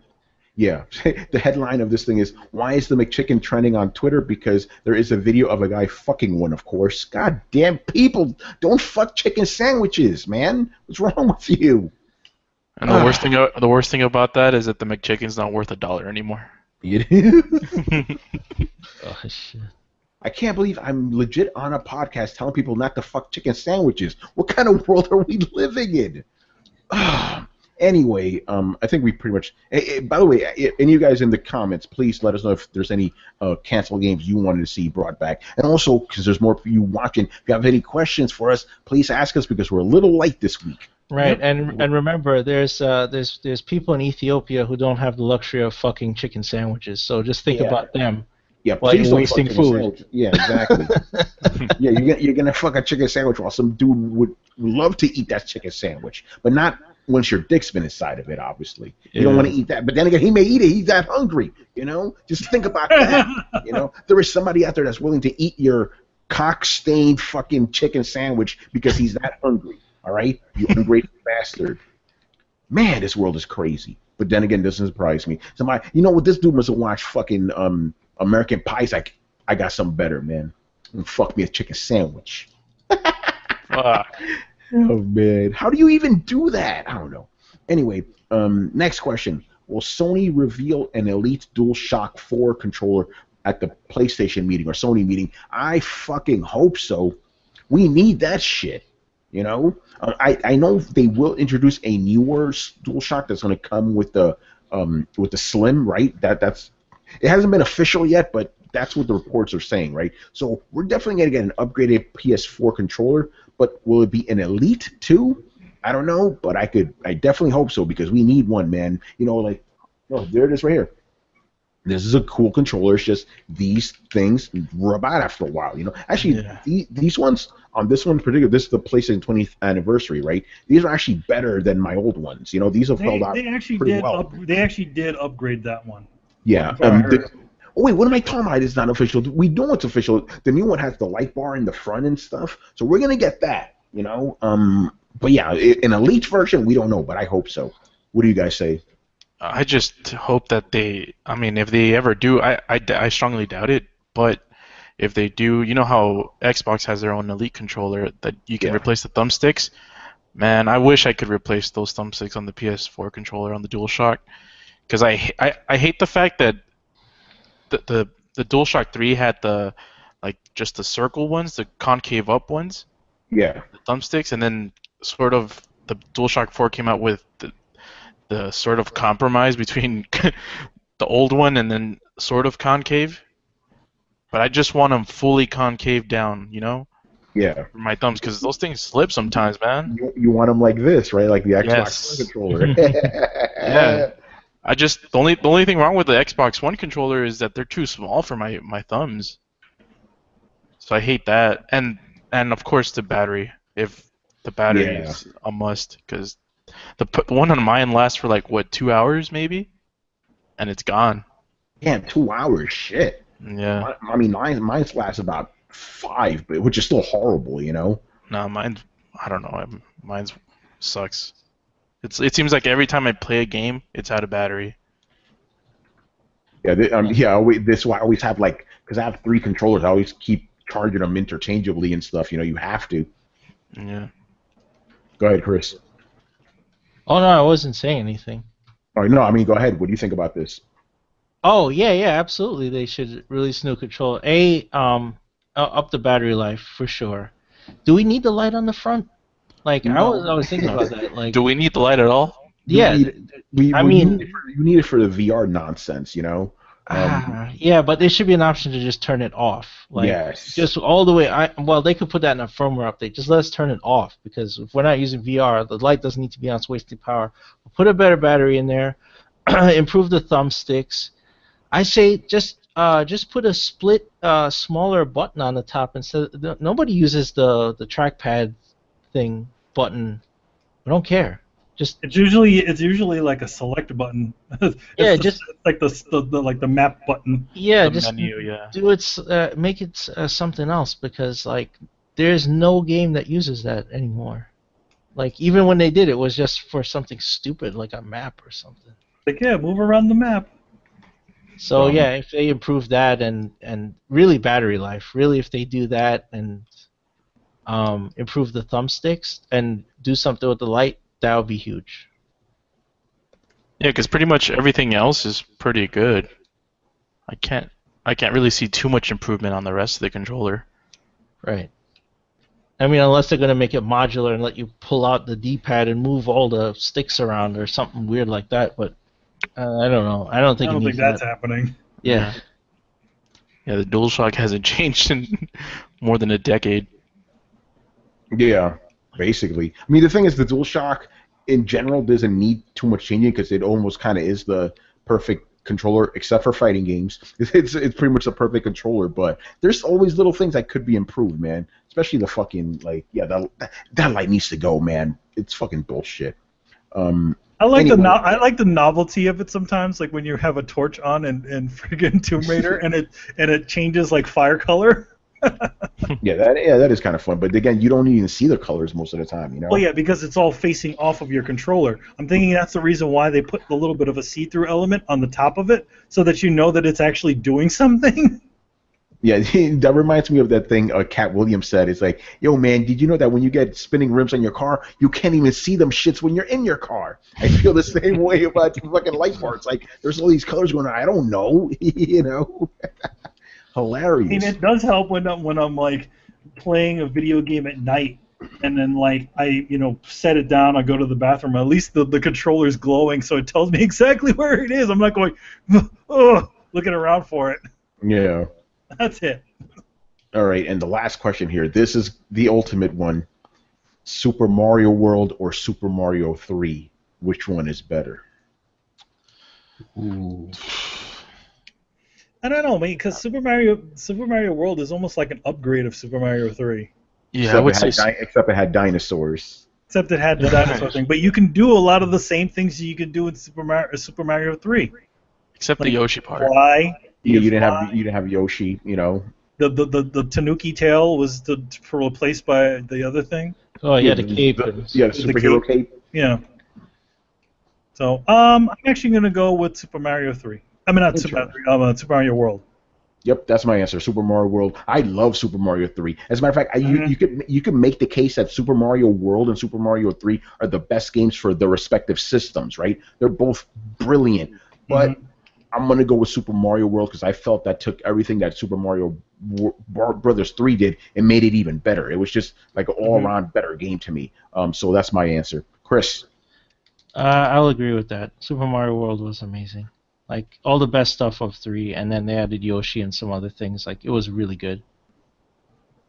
Yeah. The headline of this thing is, why is the McChicken trending on Twitter? Because there is a video of a guy fucking one, of course. God damn, people, don't fuck chicken sandwiches, man. What's wrong with you? And the worst thing about that is that the McChicken's not worth $1 anymore. Oh, shit. I can't believe I'm legit on a podcast telling people not to fuck chicken sandwiches. What kind of world are we living in? Anyway, I think we pretty much... by the way, any of you guys in the comments, please let us know if there's any canceled games you wanted to see brought back. And also, because there's more of you watching, if you have any questions for us, please ask us, because we're a little light this week. Right, and remember, there's people in Ethiopia who don't have the luxury of fucking chicken sandwiches, so just think about them. Yeah, while you're wasting food. Yeah, exactly. Yeah, you're gonna fuck a chicken sandwich while some dude would love to eat that chicken sandwich, but not once your dick's been inside of it. Obviously, you don't want to eat that. But then again, he may eat it. He's that hungry. Just think about that. There is somebody out there that's willing to eat your cock-stained fucking chicken sandwich because he's that hungry. All right, you ungrateful bastard. Man, this world is crazy. But then again, it doesn't surprise me. Somebody, what this dude must have watched fucking American Pie. Like, I got something better, man. Fuck me a chicken sandwich. Oh man, how do you even do that? I don't know. Anyway, next question: will Sony reveal an Elite Dualshock 4 controller at the PlayStation meeting or Sony meeting? I fucking hope so. We need that shit. I know they will introduce a newer DualShock that's going to come with the Slim, right? That's it hasn't been official yet, but that's what the reports are saying, right? So we're definitely going to get an upgraded PS4 controller, but will it be an Elite too? I don't know, but I definitely hope so, because we need one, man. There it is right here. This is a cool controller. It's just these things rub out after a while, Actually, these ones, on this one in particular, this is the PlayStation 20th anniversary, right? These are actually better than my old ones. These have held out pretty well. They actually did upgrade that one. Yeah. Wait, what am I talking about? It's not official. We know it's official. The new one has the light bar in the front and stuff, so we're gonna get that, But yeah, an Elite version, we don't know, but I hope so. What do you guys say? I just hope that they. I mean, if they ever do, I strongly doubt it. But if they do, you know how Xbox has their own Elite controller that you can replace the thumbsticks. Man, I wish I could replace those thumbsticks on the PS4 controller on the DualShock, because I hate the fact that the DualShock 3 had the just the circle ones, the concave up ones. Yeah. The thumbsticks, and then sort of the DualShock 4 came out with the sort of compromise between the old one and then sort of concave. But I just want them fully concave down, you know? Yeah. For my thumbs, because those things slip sometimes, man. You want them like this, right? Like the Xbox One controller. Yeah. The only thing wrong with the Xbox One controller is that they're too small for my thumbs. So I hate that. And of course the battery. If the battery is a must, because the one on mine lasts for 2 hours maybe, and it's gone. Yeah, 2 hours, shit. Yeah. I mean, mine lasts about 5, but which is still horrible, you know. No, mine. I don't know. Mine sucks. It seems like every time I play a game, it's out of battery. Yeah, this is why I always have because I have 3 controllers. I always keep charging them interchangeably and stuff. You know, you have to. Yeah. Go ahead, Chris. Oh no, I wasn't saying anything. Oh no, I mean, go ahead. What do you think about this? Oh yeah, absolutely. They should release new controller. Up the battery life for sure. Do we need the light on the front? I was thinking about that. Do we need the light at all? Yeah. You need it for the VR nonsense, you know. Yeah, but there should be an option to just turn it off. Yes. Just all the way. They could put that in a firmware update. Just let us turn it off, because if we're not using VR, the light doesn't need to be on. It's wasting power. We'll put a better battery in there. Improve the thumbsticks. I say just put a split, smaller button on the top instead. Nobody uses the trackpad thing button. We don't care. It's usually like a select button. Just like the map button. Yeah, the just menu, yeah. do it. Make it something else, because there's no game that uses that anymore. Even when they did, it was just for something stupid like a map or something. Move around the map. So if they improve that and really battery life, really if they do that and improve the thumbsticks and do something with the light, that would be huge. Yeah, because pretty much everything else is pretty good. I can't really see too much improvement on the rest of the controller. Right. I mean, unless they're going to make it modular and let you pull out the D-pad and move all the sticks around or something weird like that, but I don't know. I don't think that's happening. Yeah. Yeah, the DualShock hasn't changed in more than a decade. Yeah, basically. I mean, the thing is, the DualShock in general doesn't need too much changing, because it almost kind of is the perfect controller, except for fighting games. It's pretty much the perfect controller, but there's always little things that could be improved, man. Especially the fucking that light needs to go, man. It's fucking bullshit. I like the novelty of it sometimes, like when you have a torch on in friggin' Tomb Raider and it changes fire color. that is kind of fun, but again, you don't even see the colors most of the time, you know. Well, yeah, because it's all facing off of your controller. I'm thinking that's the reason why they put a little bit of a see-through element on the top of it, so that you know that it's actually doing something. Yeah, that reminds me of that thing Cat Williams said. It's like, yo, man, did you know that when you get spinning rims on your car, you can't even see them shits when you're in your car? I feel the same way about fucking light parts. There's all these colors going on. I don't know, you know. Hilarious. I mean, it does help when I'm playing a video game at night, and then I set it down. I go to the bathroom. At least the controller's glowing, so it tells me exactly where it is. I'm not going, looking around for it. Yeah. That's it. All right, and the last question here. This is the ultimate one. Super Mario World or Super Mario 3? Which one is better? Ooh. I don't know, man, because Super Mario World is almost like an upgrade of Super Mario 3. Yeah, except it had dinosaurs. Except it had the dinosaur thing, but you can do a lot of the same things you can do in Super Mario 3. Except the Yoshi part. Fly. Yeah, you didn't have Yoshi, you know. The Tanuki tail was replaced by the other thing. Oh yeah, the cape. The superhero cape. Yeah. So I'm actually gonna go with Super Mario 3. I mean not Super Mario 3, Super Mario World. Yep, that's my answer. Super Mario World. I love Super Mario 3. As a matter of fact, you could make the case that Super Mario World and Super Mario 3 are the best games for their respective systems, right? They're both brilliant. But I'm going to go with Super Mario World because I felt that took everything that Super Mario Brothers 3 did and made it even better. It was just like an all-around better game to me. So that's my answer. Chris? I'll agree with that. Super Mario World was amazing. Like, all the best stuff of 3, and then they added Yoshi and some other things. Like, it was really good.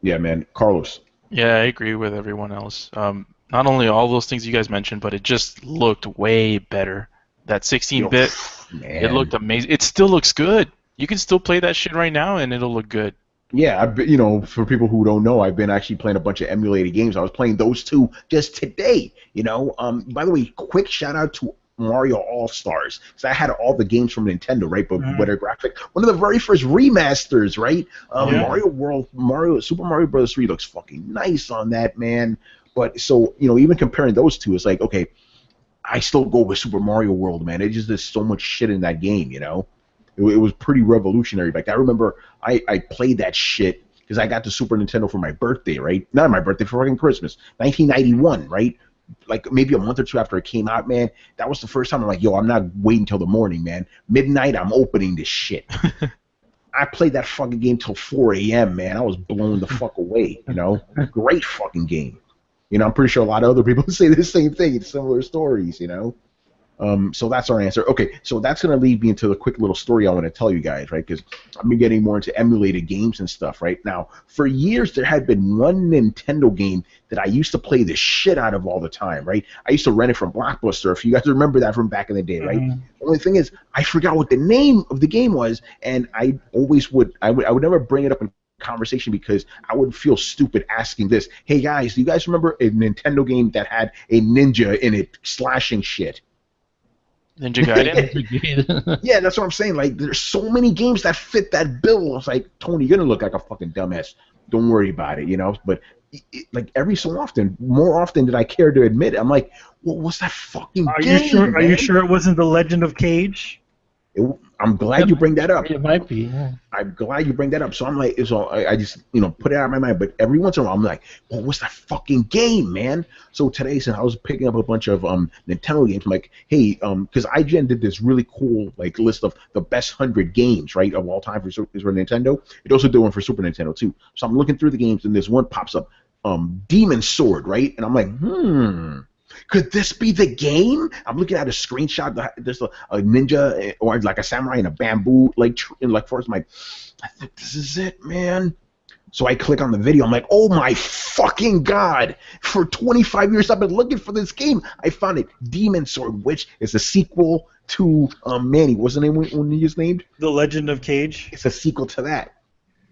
Yeah, man. Carlos? Yeah, I agree with everyone else. Not only all those things you guys mentioned, but it just looked way better. That 16-bit, it looked amazing. It still looks good. You can still play that shit right now, and it'll look good. Yeah, for people who don't know, I've been actually playing a bunch of emulated games. I was playing those two just today, By the way, quick shout-out to Mario All-Stars, because I had all the games from Nintendo, right? But better graphic. One of the very first remasters, right? Super Mario Bros. 3 looks fucking nice on that, man. But so, even comparing those two, it's like, okay, I still go with Super Mario World, man. It just there's so much shit in that game, It was pretty revolutionary. Like, I remember I played that shit because I got the Super Nintendo for my birthday, right? Not my birthday, for fucking Christmas. 1991, right? Like maybe a month or two after it came out, man, that was the first time I'm like, yo, I'm not waiting till the morning, man. Midnight, I'm opening this shit. I played that fucking game till 4 a.m., man. I was blown the fuck away, Great fucking game. I'm pretty sure a lot of other people say the same thing. It's similar stories, So that's our answer. Okay, so that's going to lead me into the quick little story I want to tell you guys, right? Because I've been getting more into emulated games and stuff, right? Now, for years, there had been one Nintendo game that I used to play the shit out of all the time, right? I used to rent it from Blockbuster, if you guys remember that from back in the day, right? The only thing is, I forgot what the name of the game was, and I always would never bring it up in conversation because I would feel stupid asking this. Hey, guys, do you guys remember a Nintendo game that had a ninja in it slashing shit? Ninja Gaiden? Yeah, that's what I'm saying. Like, there's so many games that fit that bill. I was like, Tony, you're gonna look like a fucking dumbass. Don't worry about it, But like every so often, more often than I care to admit, I'm like, well, what's that fucking game? Are you sure it wasn't The Legend of Cage? I'm glad you bring that up. It might be. Yeah. I'm glad you bring that up. So I'm like, I just put it out of my mind. But every once in a while, I'm like, well, what's that fucking game, man? So today, since I was picking up a bunch of Nintendo games, I'm like, hey, because IGN did this really cool like list of the best 100 games, right, of all time for Nintendo. It also did one for Super Nintendo too. So I'm looking through the games, and this one pops up, Demon Sword, right? And I'm like, could this be the game? I'm looking at a screenshot. There's a ninja or like a samurai in a bamboo forest. I'm like, I think this is it, man. So I click on the video. I'm like, oh my fucking god! For 25 years I've been looking for this game. I found it. Demon Sword, which is a sequel to Manny. What's the name when he was named? The Legend of Cage. It's a sequel to that.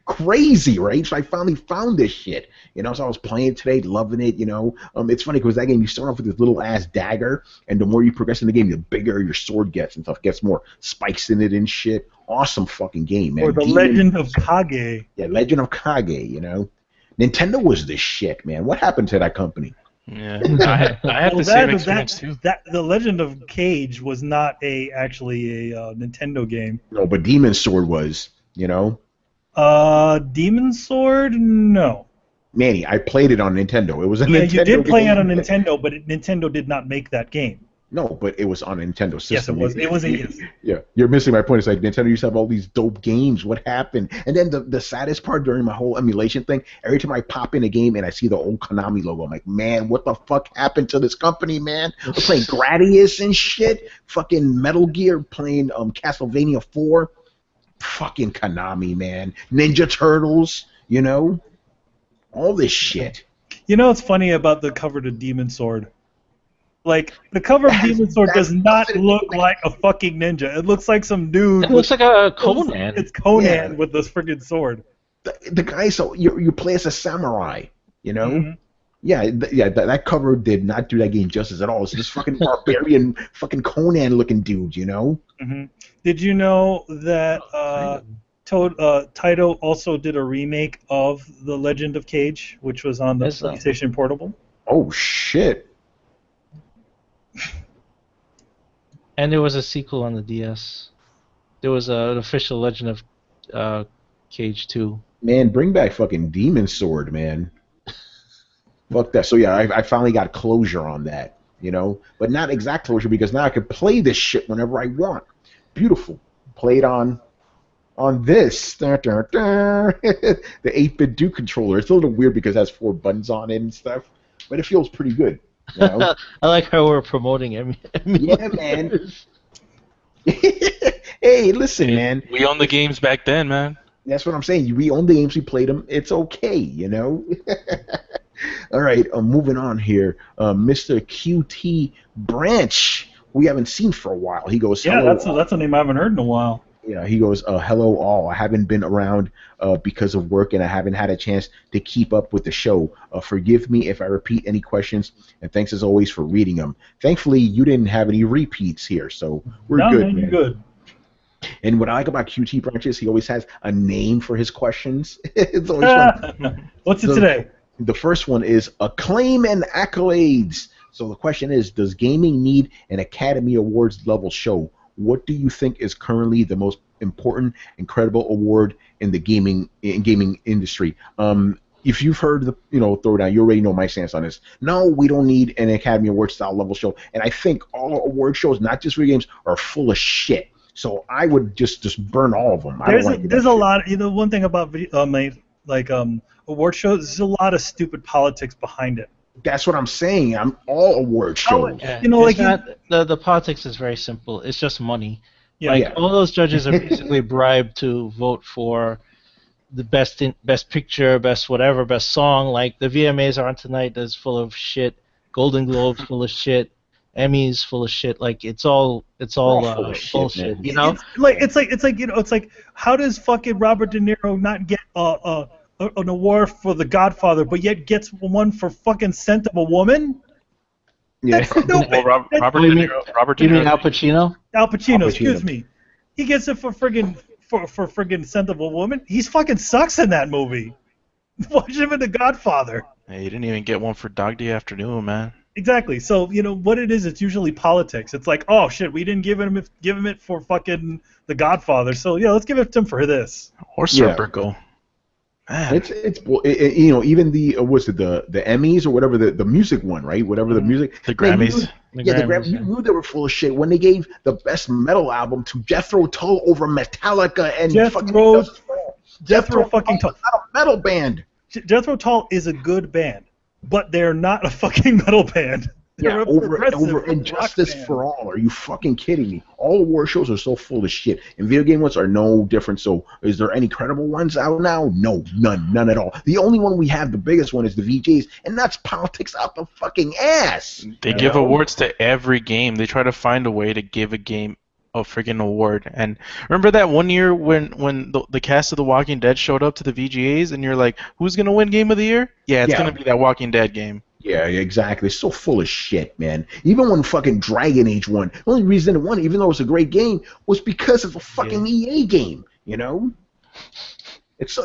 Crazy, right? So I finally found this shit. So I was playing today, loving it, It's funny because that game, you start off with this little ass dagger, and the more you progress in the game, the bigger your sword gets and stuff. Gets more spikes in it and shit. Awesome fucking game, man. Or the Legend of Kage. Yeah, Legend of Kage, Nintendo was the shit, man. What happened to that company? Yeah, I had the same experience too. The Legend of Cage was not actually a Nintendo game. No, but Demon Sword was, Demon Sword? No. Manny, I played it on Nintendo. It was a Nintendo game. You did play it on Nintendo, but Nintendo did not make that game. No, but it was on a Nintendo system. Yes, it was. Yes. Yeah, you're missing my point. It's like Nintendo used to have all these dope games. What happened? And then the saddest part during my whole emulation thing, every time I pop in a game and I see the old Konami logo, I'm like, man, what the fuck happened to this company, man? We're playing Gradius and shit. Fucking Metal Gear, playing Castlevania 4. Fucking Konami, man. Ninja Turtles, all this shit. What's funny about the cover to Demon Sword? Like, the cover of Demon Sword does not look like a fucking ninja. It looks like some dude. It looks like a Conan. It's Conan with this freaking sword. The guy, so you play as a samurai, Yeah, that cover did not do that game justice at all. It's this fucking barbarian, fucking Conan-looking dude, Mm-hmm. Did you know that Taito also did a remake of The Legend of Cage, which was on the PlayStation Portable? Oh, shit. And there was a sequel on the DS. There was an official Legend of Cage 2. Man, bring back fucking Demon Sword, man. Fuck that. So yeah, I finally got closure on that, you know, but not exact closure because now I can play this shit whenever I want. Beautiful. Played on this the 8-bit Duke controller. It's a little weird because it has 4 buttons on it and stuff, but it feels pretty good. You know? I like how we're promoting yeah, man. Hey, listen, man. We owned the games back then, man. That's what I'm saying. We own the games, we played them. It's okay, you know. All right, moving on here. Mr. QT Branch, we haven't seen for a while. He goes, yeah, that's a name I haven't heard in a while. Yeah, he goes, hello all. I haven't been around because of work and I haven't had a chance to keep up with the show. Forgive me if I repeat any questions, and thanks as always for reading them. Thankfully, you didn't have any repeats here, so we're good, man. You're good. And what I like about QT Branch is he always has a name for his questions. It's always fun. What's it today? The first one is acclaim and accolades. So the question is, does gaming need an Academy Awards level show? What do you think is currently the most important and credible award in the gaming industry? If you've heard the Throwdown, you already know my stance on this. No, we don't need an Academy Awards style level show, and I think all award shows, not just video games, are full of shit. So I would just burn all of them. There's a lot. One thing about award shows, there's a lot of stupid politics behind it. That's what I'm saying. I'm all award shows. Yeah, the politics is very simple. It's just money. Yeah, all those judges are basically bribed to vote for the best picture, best whatever, best song. Like the VMAs are on tonight. That's full of shit. Golden Globes full of shit. Emmys full of shit. Like it's all bullshit. You know, it's like how does fucking Robert De Niro not get an award for The Godfather, but yet gets one for fucking Scent of a Woman? Yeah. That's stupid. Well, Robert De Niro. You mean Al Pacino? Al Pacino, excuse me. He gets it for friggin' Scent of a Woman. He's fucking sucks in that movie. Watch him in The Godfather. Hey, you didn't even get one for Dog Day Afternoon, man. Exactly. So what it is, it's usually politics. It's like, oh shit, we didn't give him it for fucking The Godfather. So yeah, let's give it to him for this. Or Serpico. Man. It's even the what's it, the Emmys or whatever, the music one, right? Whatever the music. The Grammys. The Grammys. You knew they were full of shit when they gave the best metal album to Jethro Tull over Metallica and Jethro fucking Tull. Not a metal band. Jethro Tull is a good band, but they're not a fucking metal band. Yeah, over Injustice for All. Are you fucking kidding me? All award shows are so full of shit, and video game ones are no different. So, is there any credible ones out now? No, none at all. The only one we have, the biggest one, is the VJs, and that's politics out the fucking ass. They give awards to every game. They try to find a way to give a game a freaking award. And remember that one year when the cast of The Walking Dead showed up to the VGAs, and you're like, who's gonna win Game of the Year? Yeah, it's gonna be that Walking Dead game. Yeah, exactly. It's so full of shit, man. Even when fucking Dragon Age won, the only reason it won, even though it was a great game, was because it's a fucking EA game. You know, it's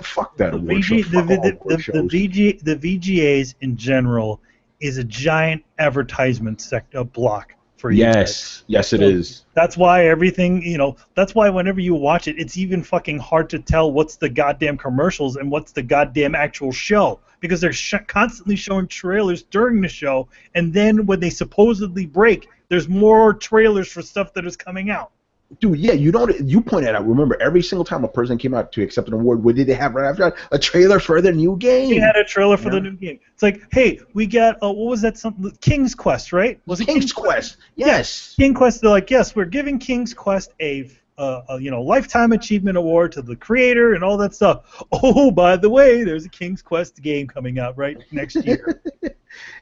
fuck that award show. The VGAs in general is a giant advertisement block for you. Yes, it is. That's why everything, that's why whenever you watch it, it's even fucking hard to tell what's the goddamn commercials and what's the goddamn actual show. Because they're constantly showing trailers during the show, and then when they supposedly break, there's more trailers for stuff that is coming out. Dude, yeah, you pointed out. Remember, every single time a person came out to accept an award, what did they have right after that? A trailer for their new game. They had a trailer for the new game. It's like, hey, we got what was that? King's Quest, right? Was it King's Quest? Yes. King Quest. They're like, yes, we're giving King's Quest a lifetime achievement award to the creator and all that stuff. Oh, by the way, there's a King's Quest game coming out right next year.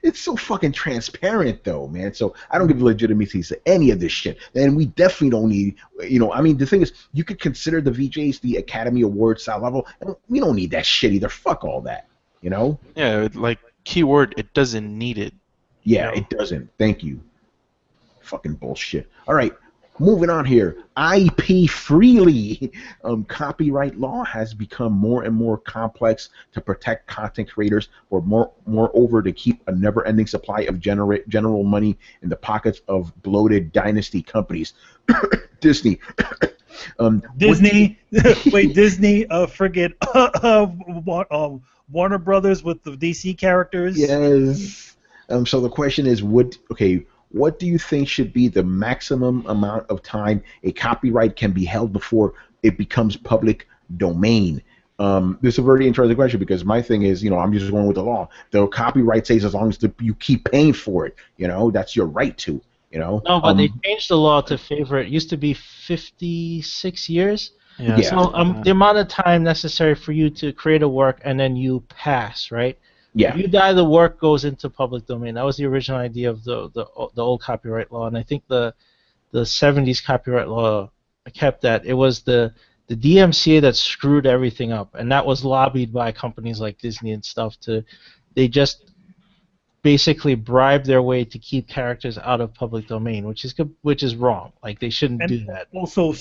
It's so fucking transparent, though, man. So I don't give legitimacy to any of this shit. And we definitely don't need, the thing is, you could consider the VJs the Academy Award style level, and we don't need that shit either. Fuck all that, Yeah, like, keyword, it doesn't need it. Yeah, it doesn't. Thank you. Fucking bullshit. All right. Moving on here, IP freely. Copyright law has become more and more complex to protect content creators, or moreover, to keep a never-ending supply of general money in the pockets of bloated dynasty companies. Disney. Disney. Wait, Disney. Friggin' Warner Brothers with the DC characters. Yes. So the question is, what do you think should be the maximum amount of time a copyright can be held before it becomes public domain? This is a very interesting question, because my thing is, I'm just going with the law. The copyright says as long as you keep paying for it, that's your right to, No, but they changed the law to favor it. It used to be 56 years. Yeah. So the amount of time necessary for you to create a work and then you pass, right? Yeah. If you die, the work goes into public domain. That was the original idea of the old copyright law, and I think the 70s copyright law kept that. It was the DMCA that screwed everything up, and that was lobbied by companies like Disney and stuff. They just basically bribe their way to keep characters out of public domain, which is wrong. Like, they shouldn't do that. Also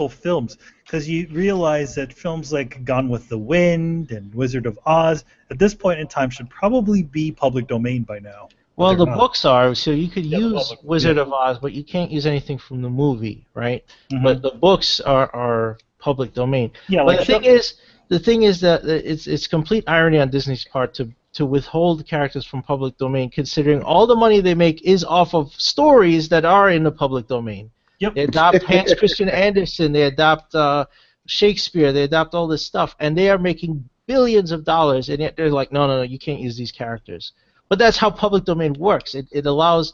films, because you realize that films like Gone with the Wind and Wizard of Oz at this point in time should probably be public domain by now. Well, the books are, so you could use Wizard of Oz, but you can't use anything from the movie, right? Mm-hmm. But the books are public domain. Yeah, but the thing is that it's complete irony on Disney's part to withhold characters from public domain, considering all the money they make is off of stories that are in the public domain. Yep. They adopt Hans Christian Andersen, they adopt Shakespeare, they adopt all this stuff, and they are making billions of dollars, and yet they're like, no, you can't use these characters. But that's how public domain works. It allows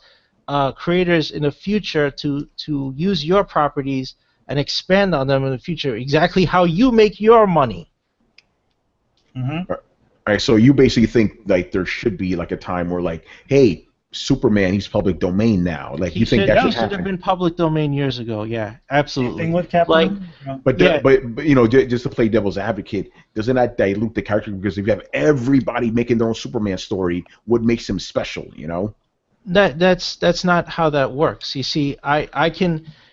creators in the future to use your properties and expand on them in the future, exactly how you make your money. Mm-hmm. All right, so you basically think like there should be like a time where like, hey, Superman, he's public domain now. Like, you think that should happen? Should have been public domain years ago. Yeah, absolutely. Same thing with Captain. But just to play devil's advocate, doesn't that dilute the character? Because if you have everybody making their own Superman story, what makes him special? That's not how that works. You see,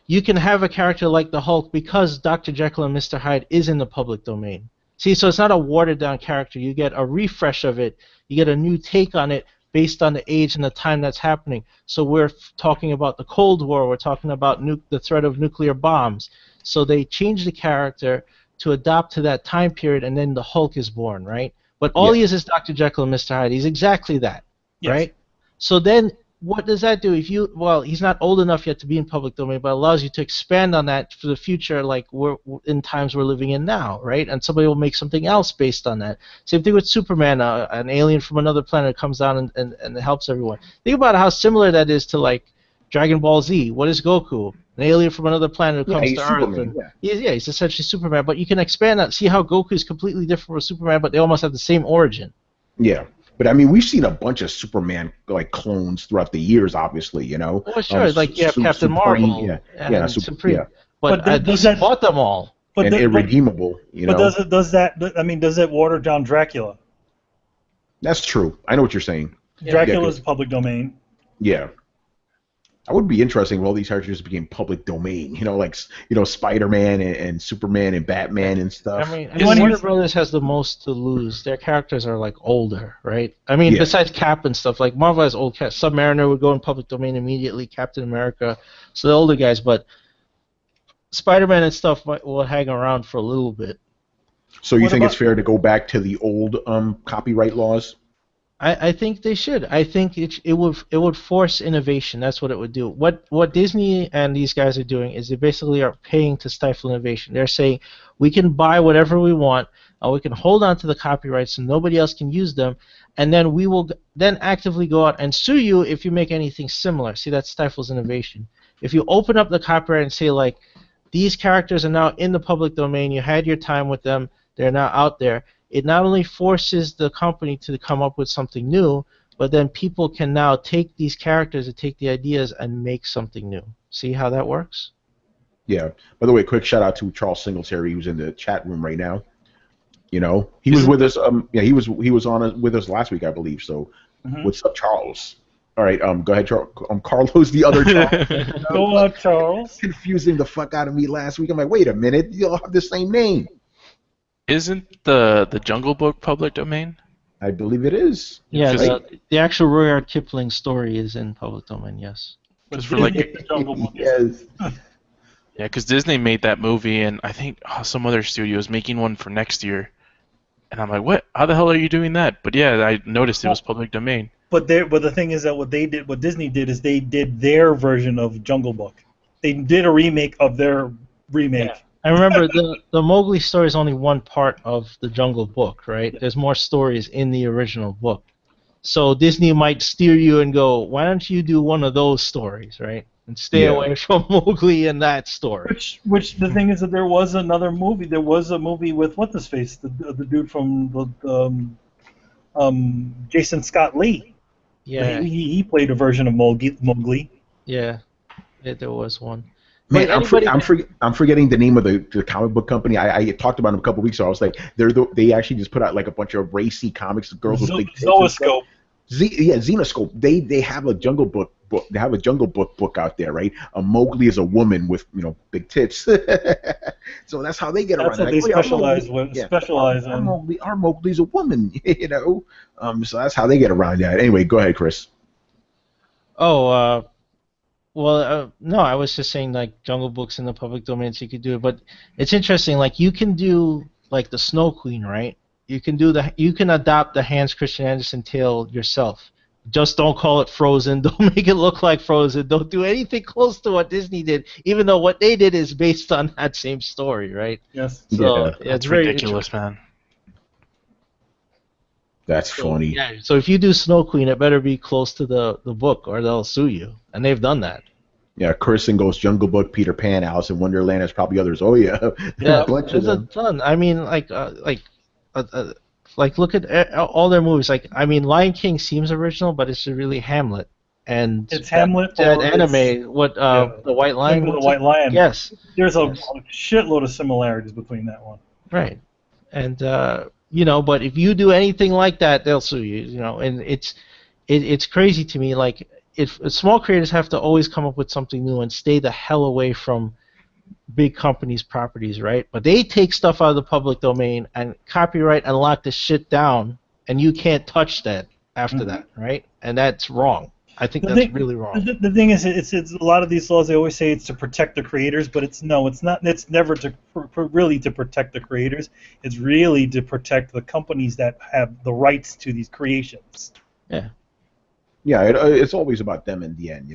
you can have a character like the Hulk because Dr. Jekyll and Mr. Hyde is in the public domain. See, so it's not a watered-down character. You get a refresh of it. You get a new take on it based on the age and the time that's happening. So we're talking about the Cold War. We're talking about the threat of nuclear bombs. So they change the character to adapt to that time period, and then the Hulk is born, right? But all he is Dr. Jekyll and Mr. Hyde. He's exactly that, right? So then what does that do? He's not old enough yet to be in public domain, but it allows you to expand on that for the future, like we're in times we're living in now, right? And somebody will make something else based on that. Same thing with Superman, an alien from another planet comes down and helps everyone. Think about how similar that is to like Dragon Ball Z. What is Goku? An alien from another planet who comes to Earth. He's essentially Superman, but you can expand that. See how Goku is completely different from Superman, but they almost have the same origin. Yeah. But I mean, we've seen a bunch of Superman like clones throughout the years, obviously, Well, sure, like Captain Marvel, Supreme. But does that bought them all? And irredeemable, But does it water down Dracula? That's true. I know what you're saying. Dracula is public domain. Yeah. That would be interesting if all these characters became public domain, like Spider-Man and Superman and Batman and stuff. I mean, Warner Brothers has the most to lose. Their characters are like older, right? I mean, besides Cap and stuff, like Marvel has old cats. Submariner would go in public domain immediately. Captain America, so the older guys, but Spider-Man and stuff will hang around for a little bit. So you think it's fair to go back to the old copyright laws? I think they should. I think it would force innovation. That's what it would do. What Disney and these guys are doing is they basically are paying to stifle innovation. They're saying we can buy whatever we want, we can hold on to the copyrights so nobody else can use them, and then we will then actively go out and sue you if you make anything similar. See, that stifles innovation. If you open up the copyright and say like, these characters are now in the public domain, you had your time with them, they're now out there, it not only forces the company to come up with something new, but then people can now take these characters and take the ideas and make something new. See how that works? Yeah. By the way, quick shout out to Charles Singletary, who's in the chat room right now. He was with us. He was on with us last week, I believe. So, what's up, Charles? All right, go ahead, Charles. Carlos, the other Charles. Go on, Charles. Confusing the fuck out of me last week. I'm like, wait a minute, you all have the same name. Isn't the Jungle Book public domain? I believe it is. Yeah, Right? the actual Rudyard Kipling story is in public domain. Yes. Just for like, The Jungle Book. Yes. yeah, because Disney made that movie, and I think some other studio is making one for next year. And I'm like, what? How the hell are you doing that? But yeah, I noticed it was public domain. But the thing is that what Disney did is they did their version of Jungle Book. They did a remake of their remake. Yeah. I remember the Mowgli story is only one part of the Jungle Book, right? There's more stories in the original book. So Disney might steer you and go, why don't you do one of those stories, right? And stay away from Mowgli and that story. Which the thing is that there was another movie. There was a movie with what's his face, the dude from Jason Scott Lee. Yeah. He played a version of Mowgli. Yeah, there was one. Man, I'm forgetting the name of the comic book company. I talked about them a couple weeks ago. I was like, they actually just put out like a bunch of racy comics, girls with big tits. Zooscope. Xenoscope. They have a Jungle Book book. They have a Jungle Book out there, right? Mowgli is a woman with big tits. So that's how they get around. That's what they specialize in. Our Mowgli's a woman, So that's how they get around that. Anyway, go ahead, Chris. Oh, no, I was just saying like Jungle Book's in the public domain, so you could do it. But it's interesting, like you can do like the Snow Queen, right? You can adopt the Hans Christian Andersen tale yourself. Just don't call it Frozen. Don't make it look like Frozen. Don't do anything close to what Disney did, even though what they did is based on that same story, right? Yes. So Yeah. It's ridiculous, man. That's funny. Yeah. So if you do Snow Queen, it better be close to the book, or they'll sue you, and they've done that. Yeah, Kirsten Ghost, Jungle Book, Peter Pan, Alice in Wonderland. There's probably others. Oh yeah, Yeah, a bunch there's of them. a ton. I mean, like look at all their movies. Like, I mean, Lion King seems original, but it's really Hamlet. And it's Hamlet. That anime, the White Lion. The White Lion. Yes. There's a shitload of similarities between that one. Right. And but if you do anything like that, they'll sue you. And it's crazy to me. Like, if small creators have to always come up with something new and stay the hell away from big companies' properties, right? But they take stuff out of the public domain and copyright and lock this shit down, and you can't touch that after that, right? And that's wrong. I think that's really wrong. The thing is, it's a lot of these laws. They always say it's to protect the creators, but it's not. It's never really to protect the creators. It's really to protect the companies that have the rights to these creations. Yeah. Yeah, it's always about them in the end,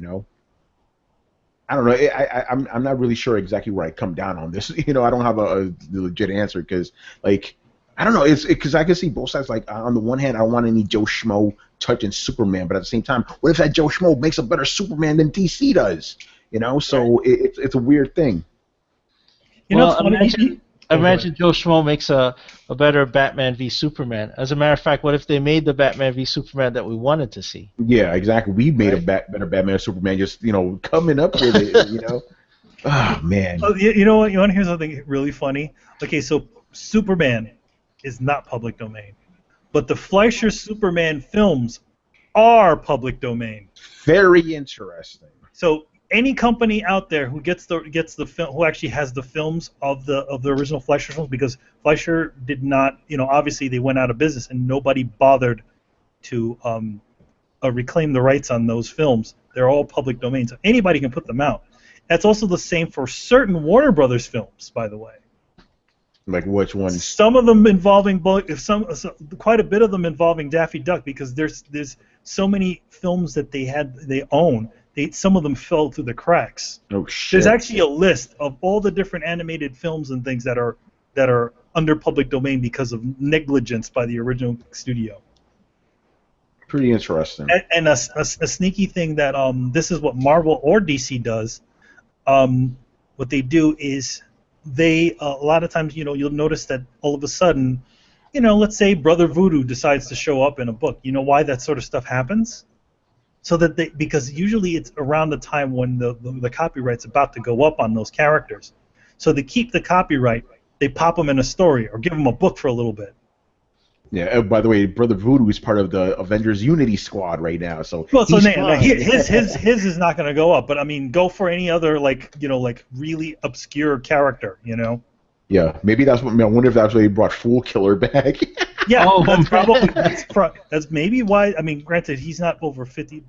I don't know. I'm not really sure exactly where I come down on this. I don't have a legit answer because, like, I don't know. It's because I can see both sides. Like, on the one hand, I don't want any Joe Schmo touching Superman, but at the same time, what if that Joe Schmo makes a better Superman than DC does? So it's a weird thing. Imagine Joe Schmo makes a better Batman v Superman. As a matter of fact, what if they made the Batman v Superman that we wanted to see? Yeah, exactly. We made a better Batman v Superman, just coming up with it. Oh man. You know what? You want to hear something really funny? Okay, so Superman is not public domain, but the Fleischer Superman films are public domain. Very interesting. So any company out there who gets the film, who actually has the films of the original Fleischer films, because Fleischer did not, obviously they went out of business and nobody bothered to reclaim the rights on those films. They're all public domain, so anybody can put them out. That's also the same for certain Warner Brothers films, by the way. Like which ones? Some of them involving quite a bit of them involving Daffy Duck, because there's so many films that they own. Some of them fell through the cracks. Oh shit! There's actually a list of all the different animated films and things that are under public domain because of negligence by the original studio. Pretty interesting. And a sneaky thing that this is what Marvel or DC does. What they do is they a lot of times you'll notice that all of a sudden, let's say Brother Voodoo decides to show up in a book. You know why that sort of stuff happens? So that because usually it's around the time when the copyright's about to go up on those characters. So to keep the copyright, they pop them in a story or give them a book for a little bit. Yeah. By the way, Brother Voodoo is part of the Avengers Unity Squad right now, so well, so he's his is not going to go up. But I mean, go for any other like really obscure character, Yeah, maybe that's what. I wonder if that's why he brought Fool Killer back. Yeah, that's maybe why. I mean, granted, he's not over 50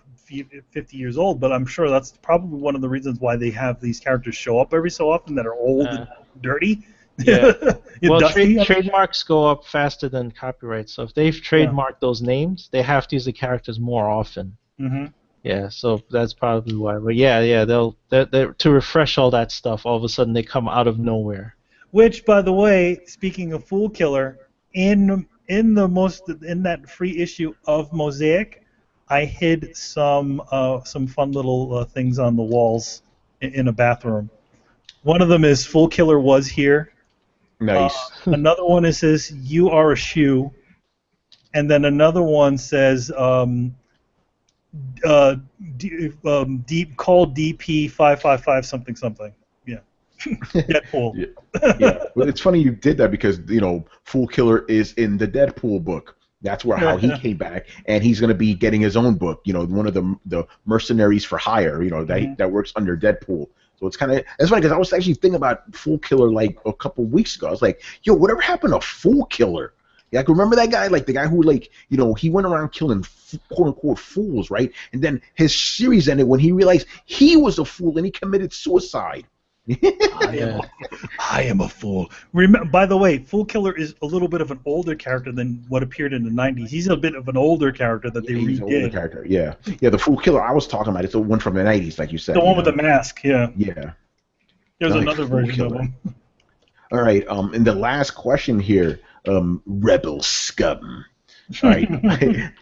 years old, but I'm sure that's probably one of the reasons why they have these characters show up every so often that are old and dirty. Yeah. Well, dusty, trademarks go up faster than copyrights, so if they've trademarked those names, they have to use the characters more often. Mm-hmm. Yeah, so that's probably why. But yeah, they'll to refresh all that stuff. All of a sudden, they come out of nowhere. Which, by the way, speaking of Fool Killer, in that free issue of Mosaic, I hid some fun little things on the walls in a bathroom. One of them is Fool Killer was here. Nice. Another one says you are a shoe, and then another one says call DP 555 something something. Yeah. Deadpool. Yeah. Well, it's funny you did that because Fool Killer is in the Deadpool book. That's how he came back, and he's going to be getting his own book. One of the mercenaries for hire. That works under Deadpool. So it's funny because I was actually thinking about Fool Killer like a couple weeks ago. I was like, yo, whatever happened to Fool Killer? Like, remember that guy? Like the guy who he went around killing quote unquote fools, right? And then his series ended when he realized he was a fool and he committed suicide. I am a fool. By the way, Fool Killer is a little bit of an older character than what appeared in the 90s. He's a bit of an older character that they redid. He's an older character, yeah. Yeah, the Fool Killer I was talking about, it's the one from the 90s, like you said. The one with the mask, yeah. Yeah. There's another version of him. All right, and the last question here, Rebel Scum. All right.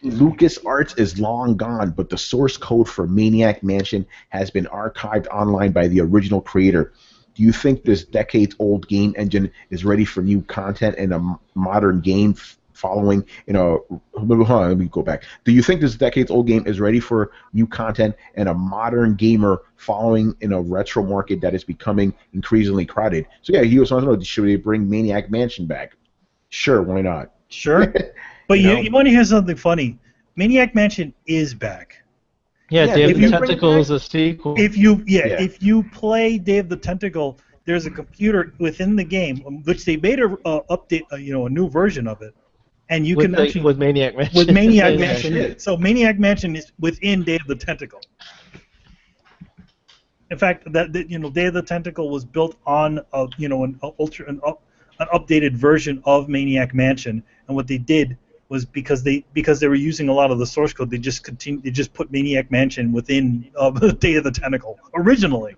LucasArts is long gone, but the source code for Maniac Mansion has been archived online by the original creator. Do you think this decades-old game engine is ready for new content and a modern game following? Let me go back. Do you think this decades-old game is ready for new content and a modern gamer following in a retro market that is becoming increasingly crowded? So yeah, he was wanting to know, should they bring Maniac Mansion back? Sure, why not? Sure. But you want to hear something funny? Maniac Mansion is back. Yeah, Day of the Tentacle is a sequel. If you play Day of the Tentacle, there's a computer within the game which they made a update, a new version of it, and you can actually with Maniac Mansion. With Maniac Mansion, so Maniac Mansion is within Day of the Tentacle. In fact, Day of the Tentacle was built on an updated version of Maniac Mansion, and what they did was because they were using a lot of the source code, they just put Maniac Mansion within Day of the Tentacle originally.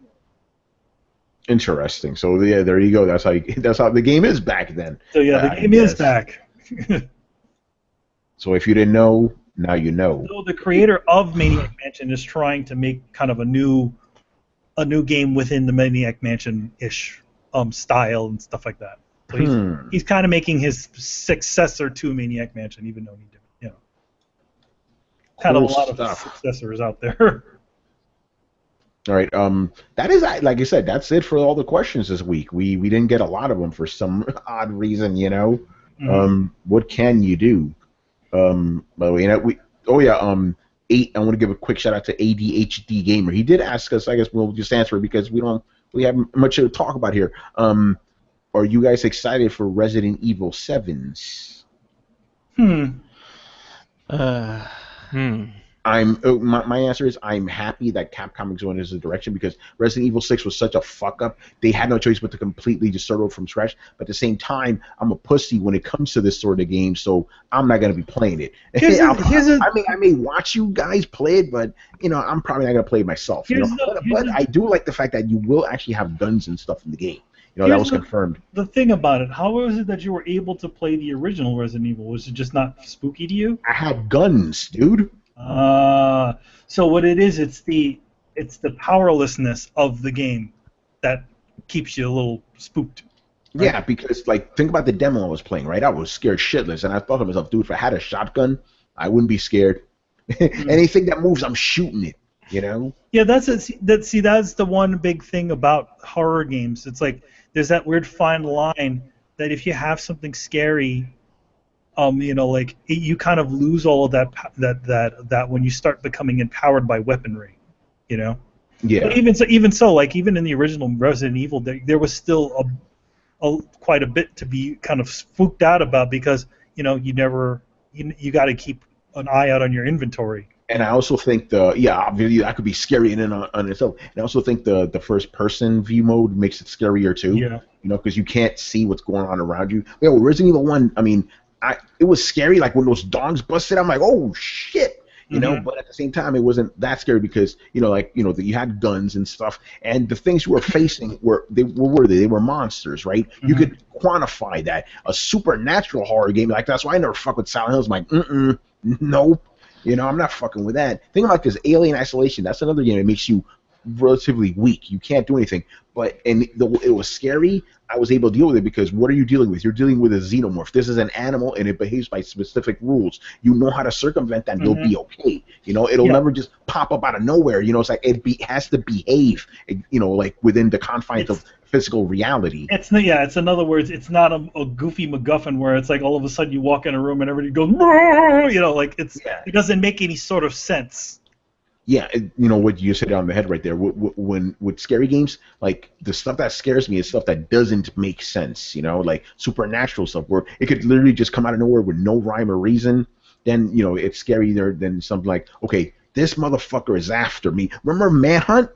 Interesting. So yeah, there you go. That's how the game is back then. So yeah, the game is back. So if you didn't know, now you know. So the creator of Maniac Mansion is trying to make kind of a new game within the Maniac Mansion-ish style and stuff like that. So he's kind of making his successor to Maniac Mansion, even though he did, kind of a lot of successors out there. All right. That is, like I said, that's it for all the questions this week. We didn't get a lot of them for some odd reason, Mm-hmm. What can you do? By the way, I want to give a quick shout out to ADHD Gamer. He did ask us. I guess we'll just answer it because we have much to talk about here. Are you guys excited for Resident Evil 7s? My answer is I'm happy that Capcom is going in this direction because Resident Evil 6 was such a fuck up. They had no choice but to completely just start over from scratch. But at the same time, I'm a pussy when it comes to this sort of game, so I'm not going to be playing it. I may watch you guys play it, but I'm probably not going to play it myself. But I do like the fact that you will actually have guns and stuff in the game. That was confirmed. The thing about it, how was it that you were able to play the original Resident Evil? Was it just not spooky to you? I had guns, dude. So what it is, it's the powerlessness of the game that keeps you a little spooked. Right? Yeah, because think about the demo I was playing, right? I was scared shitless, and I thought to myself, dude, if I had a shotgun, I wouldn't be scared. Anything that moves, I'm shooting it. Yeah, that's the one big thing about horror games. It's like there's that weird fine line that if you have something scary, like you kind of lose all of that when you start becoming empowered by weaponry, Yeah. But even so, like even in the original Resident Evil, there was still quite a bit to be kind of spooked out about because you got to keep an eye out on your inventory. And I also think obviously that could be scary in and on itself. And I also think the first person view mode makes it scarier too. Yeah. Because you can't see what's going on around you. Resident Evil 1, I mean, it was scary. Like when those dogs busted, I'm like, oh shit. But at the same time, it wasn't that scary because you had guns and stuff, and the things you were facing were they were monsters, right? You could quantify that. A supernatural horror game like that's why I never fuck with Silent Hill. I'm like, nope. I'm not fucking with that. Think about this Alien Isolation. That's another game that makes you relatively weak. You can't do anything. But it was scary. I was able to deal with it because what are you dealing with? You're dealing with a xenomorph. This is an animal and it behaves by specific rules. You know how to circumvent that and you'll be okay. It'll never just pop up out of nowhere. It's like it has to behave, like within the confines of physical reality. It's in other words, it's not a goofy MacGuffin where it's like all of a sudden you walk in a room and everybody goes, it doesn't make any sort of sense. Yeah, what you said on the head right there. When with scary games, like the stuff that scares me is stuff that doesn't make sense. Like supernatural stuff where it could literally just come out of nowhere with no rhyme or reason. Then it's scarier than something like, okay, this motherfucker is after me. Remember Manhunt?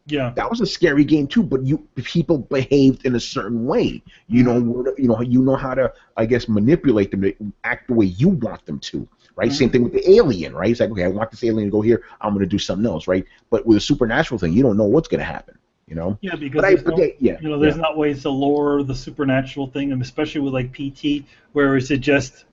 Yeah, that was a scary game too. But people behaved in a certain way. You know how to, I guess, manipulate them to act the way you want them to. Right, same thing with the alien, right? It's like, okay, I want this alien to go here. I'm going to do something else, right? But with a supernatural thing, you don't know what's going to happen, Yeah, because there's not ways to lure the supernatural thing, and especially with like PT, where is it just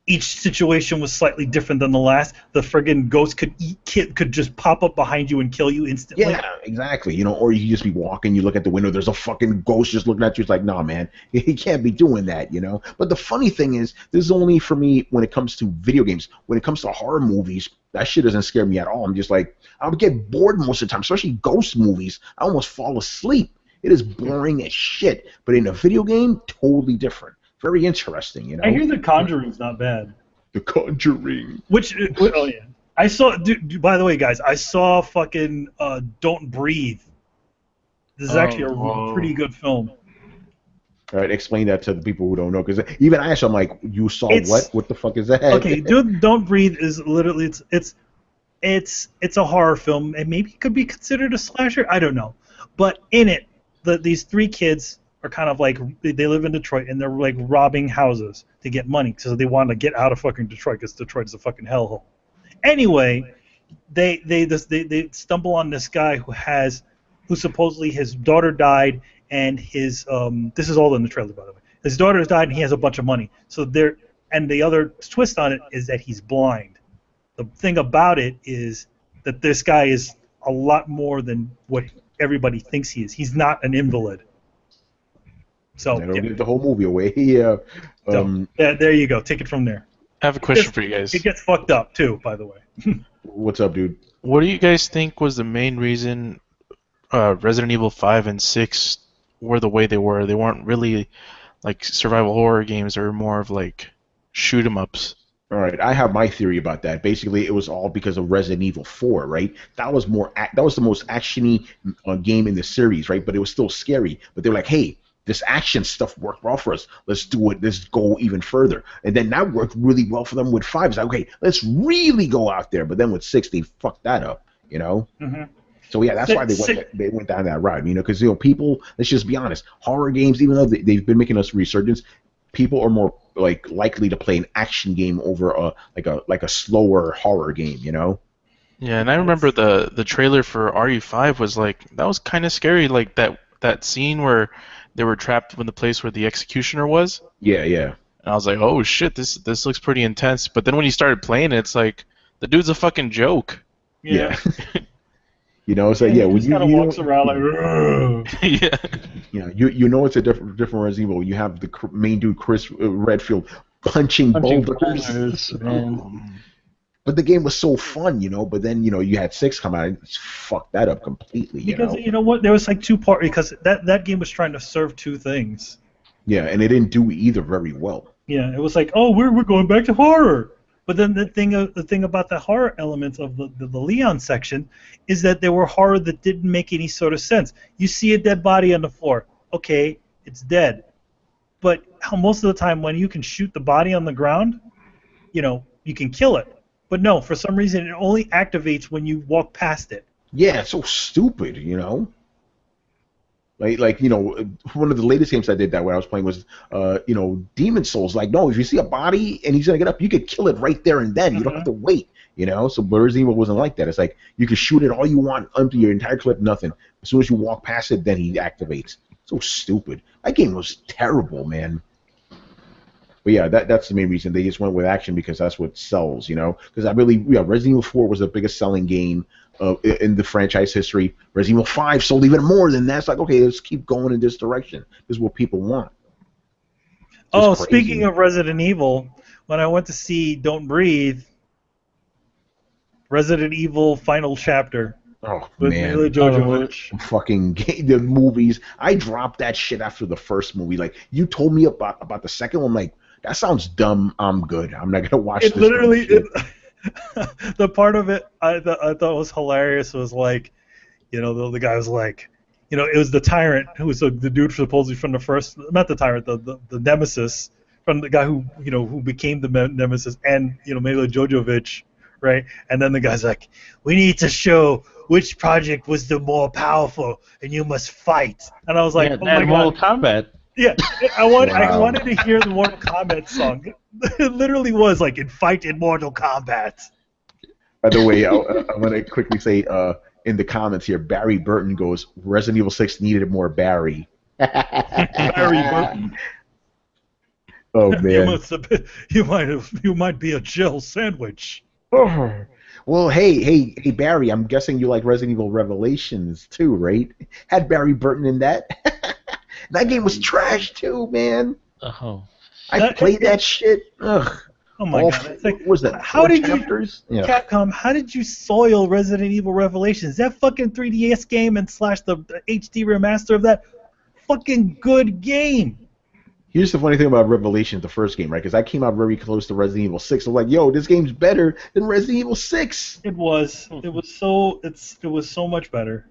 each situation was slightly different than the last. The friggin' ghost could just pop up behind you and kill you instantly. Yeah, exactly. Or you just be walking, you look at the window, there's a fucking ghost just looking at you. It's like, nah, man, you can't be doing that, But the funny thing is, this is only for me when it comes to video games. When it comes to horror movies, that shit doesn't scare me at all. I'm just like, I would get bored most of the time, especially ghost movies. I almost fall asleep. It is boring as shit. But in a video game, totally different. Very interesting, I hear The Conjuring's not bad. The Conjuring. Oh yeah. I saw. By the way, guys, I saw fucking Don't Breathe. This is actually a pretty good film. All right, explain that to the people who don't know, because even I asked, I'm like, you saw what? What the fuck is that? Okay, Don't Breathe is literally it's a horror film, and maybe it could be considered a slasher. I don't know, but in it, these three kids are kind of like they live in Detroit and they're like robbing houses to get money, so they want to get out of fucking Detroit because Detroit is a fucking hellhole. Anyway, they stumble on this guy who supposedly his daughter died and his this is all in the trailer, by the way. His daughter's died and he has a bunch of money. So the other twist on it is that he's blind. The thing about it is that this guy is a lot more than what everybody thinks he is. He's not an invalid. So I don't give the whole movie away. Yeah. There you go. Take it from there. I have a question for you guys. It gets fucked up too, by the way. What's up, dude? What do you guys think was the main reason Resident Evil 5 and 6 were the way they were? They weren't really like survival horror games; they were more of like shoot 'em ups. All right, I have my theory about that. Basically, it was all because of Resident Evil 4, right? That was the most actiony game in the series, right? But it was still scary. But they were like, hey, this action stuff worked well for us. Let's do it. Let's go even further. And then that worked really well for them with 5. It's like, okay, let's really go out there. But then with 6, they fucked that up, Mm-hmm. So yeah, that's why they went down that route, because people. Let's just be honest. Horror games, even though they've been making us resurgence, people are more likely to play an action game over a slower horror game, Yeah, and I remember the trailer for RE5 was that was kind of scary, like that scene where they were trapped in the place where the executioner was. Yeah. And I was like, oh shit, this looks pretty intense. But then when you started playing it, it's like the dude's a fucking joke. Yeah. It's like, yeah, he just kind of walks around like, yeah. It's a different Resident Evil. You have the main dude, Chris Redfield, punching boulders. But the game was so fun, But then, you had 6 come out and fucked that up completely. Because you know what? There was 2 parts because that game was trying to serve 2 things. Yeah, and it didn't do either very well. Yeah, it was like, oh, we're going back to horror. But then the thing about the horror elements of the Leon section is that they were horror that didn't make any sort of sense. You see a dead body on the floor. Okay, it's dead. But most of the time when you can shoot the body on the ground, you can kill it. But no, for some reason it only activates when you walk past it. Yeah, it's so stupid, Like one of the latest games I did that when I was playing was, Demon Souls. Like, no, if you see a body and he's gonna get up, you could kill it right there and then. You don't have to wait, So Resident Evil wasn't like that. It's like you can shoot it all you want, empty your entire clip, nothing. As soon as you walk past it, then he activates. So stupid. That game was terrible, man. But yeah, that's the main reason they just went with action because that's what sells, Because Resident Evil 4 was the biggest selling game in the franchise history. Resident Evil 5 sold even more than that. It's like, okay, let's keep going in this direction. This is what people want. Speaking of Resident Evil, when I went to see Don't Breathe, Resident Evil Final Chapter. Oh, with man. Mila Jovovich. Fucking the movies. I dropped that shit after the first movie. Like, you told me about the second one. I'm like, that sounds dumb. I'm good. I'm not going to watch this. Literally, the part of it I thought was hilarious was like, the guy was like, it was the tyrant who was the dude supposedly from the first, not the tyrant, the nemesis, from the guy who became the nemesis, and Mila Jovovich, right? And then the guy's like, we need to show which project was the more powerful, and you must fight. And I was like, oh my God. Mortal Kombat. Yeah, I wanted to hear the Mortal Kombat song. It literally was like fight in Mortal Kombat. By the way, I want to quickly say in the comments here, Barry Burton goes, Resident Evil 6 needed more Barry. Barry Burton. Oh man. You might be a Jill sandwich. Oh. Well, hey, Barry, I'm guessing you like Resident Evil Revelations too, right? Had Barry Burton in that. That game was trash too, man. Oh. I played that shit. Ugh. Oh my God! It's like, what was that? How did chapters? Capcom? How did you soil Resident Evil Revelations? That fucking 3DS game and / the HD remaster of that fucking good game. Here's the funny thing about Revelations, the first game, right? Because I came out very close to Resident Evil 6. I'm like, yo, this game's better than Resident Evil 6. It was. It was so much better.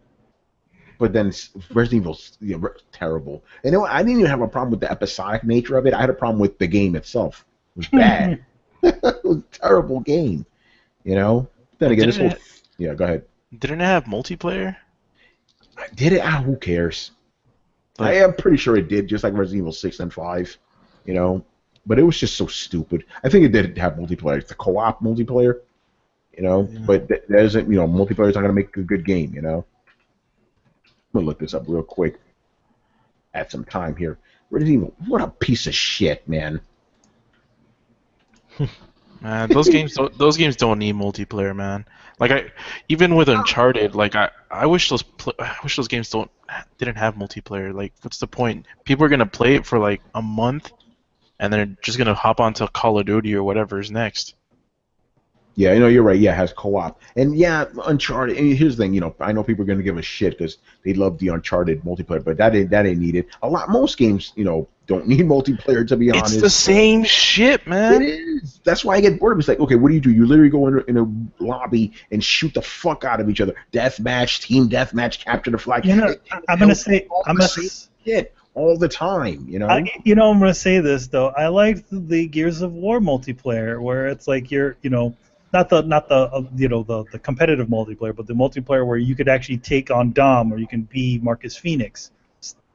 But then Resident Evil's terrible. And I didn't even have a problem with the episodic nature of it. I had a problem with the game itself. It was bad. It was a terrible game. Then again, yeah, go ahead. Didn't it have multiplayer? Did it? Who cares? I am pretty sure it did, just like Resident Evil 6 and 5. But it was just so stupid. I think it did have multiplayer. It's the co-op multiplayer. But that isn't. Multiplayer's not gonna make a good game. I'm gonna look this up real quick. Add some time here. Resident Evil, what a piece of shit, man. Man, those games don't need multiplayer, man. Like even with Uncharted, like I wish those games didn't have multiplayer. Like, what's the point? People are gonna play it for like a month, and they're just gonna hop onto Call of Duty or whatever is next. Yeah, you're right. Yeah, it has co-op. And yeah, Uncharted. And here's the thing, I know people are gonna give a shit because they love the Uncharted multiplayer, but that ain't needed. Most games, don't need multiplayer, to be honest. It's the same shit, man. It is. That's why I get bored of it. It's like, okay, what do? You literally go in a lobby and shoot the fuck out of each other. Deathmatch, team deathmatch, capture the flag. I'm gonna say shit all the time. I'm gonna say this though. I liked the Gears of War multiplayer where it's like you're, not the competitive multiplayer, but the multiplayer where you could actually take on Dom or you can be Marcus Phoenix.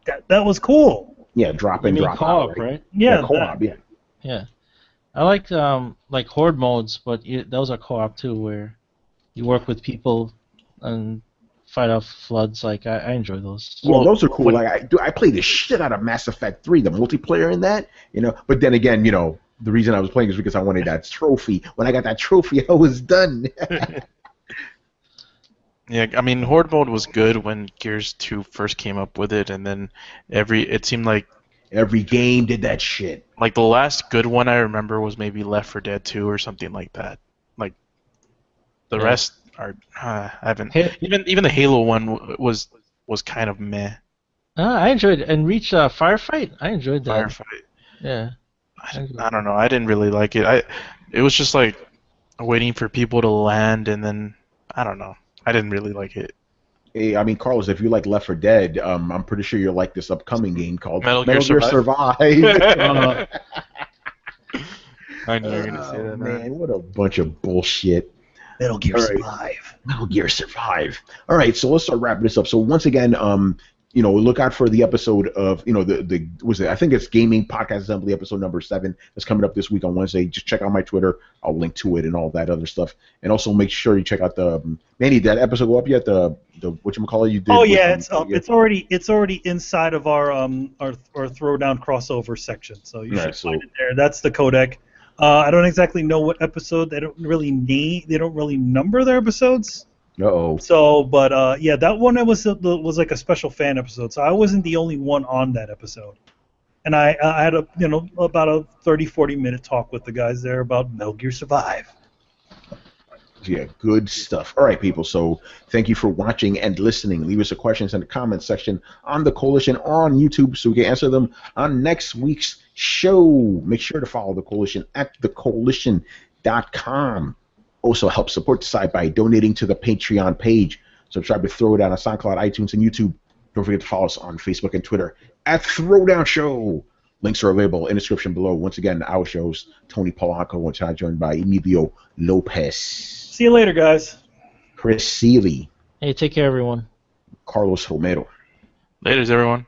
That was cool. Yeah, drop in, drop co-op, out, right? Yeah, co-op. Yeah. Yeah, I like horde modes, but those are co-op too, where you work with people and fight off floods. Like I enjoy those. Well, those are cool. I played the shit out of Mass Effect 3, the multiplayer in that. But then again, the reason I was playing is because I wanted that trophy. When I got that trophy, I was done. Yeah, I mean, Horde mode was good when Gears 2 first came up with it, and then it seemed like every game did that shit. Like the last good one I remember was maybe Left 4 Dead 2 or something like that. Like the rest are I haven't. Even the Halo one was kind of meh. I enjoyed it. And Reach Firefight. I enjoyed that. Firefight. Yeah. I don't know. I didn't really like it. It was just like waiting for people to land, and then I don't know. I didn't really like it. Hey, I mean, Carlos, if you like Left 4 Dead, I'm pretty sure you'll like this upcoming game called Metal Gear Survive. I know you're gonna say that. Man, what a bunch of bullshit. Metal Gear Survive. Metal Gear Survive. All right, so let's start wrapping this up. So once again, look out for the episode of, I think it's Gaming Podcast Assembly episode number 7 that's coming up this week on Wednesday. Just check out my Twitter. I'll link to it and all that other stuff. And also make sure you check out the Manny. Did that episode go up yet? The whatchamacallit you did? Oh yeah, it's up. It's already inside of our Throwdown crossover section. So you should find it there. That's the codec. I don't exactly know what episode. They don't really number their episodes. Uh-oh. So, but yeah, that one was like a special fan episode. So I wasn't the only one on that episode, and I had about a 30-40 minute talk with the guys there about Metal Gear Survive. Yeah, good stuff. All right, people. So thank you for watching and listening. Leave us your questions in the comments section on the Coalition on YouTube so we can answer them on next week's show. Make sure to follow the Coalition at thecoalition.com. Also help support the site by donating to the Patreon page. Subscribe to Throwdown on SoundCloud, iTunes, and YouTube. Don't forget to follow us on Facebook and Twitter at Throwdown Show. Links are available in the description below. Once again, our show's Tony Polanco, which I'm joined by Emilio Lopez. See you later, guys. Chris Seeley. Hey, take care, everyone. Carlos Romero. Laters, everyone.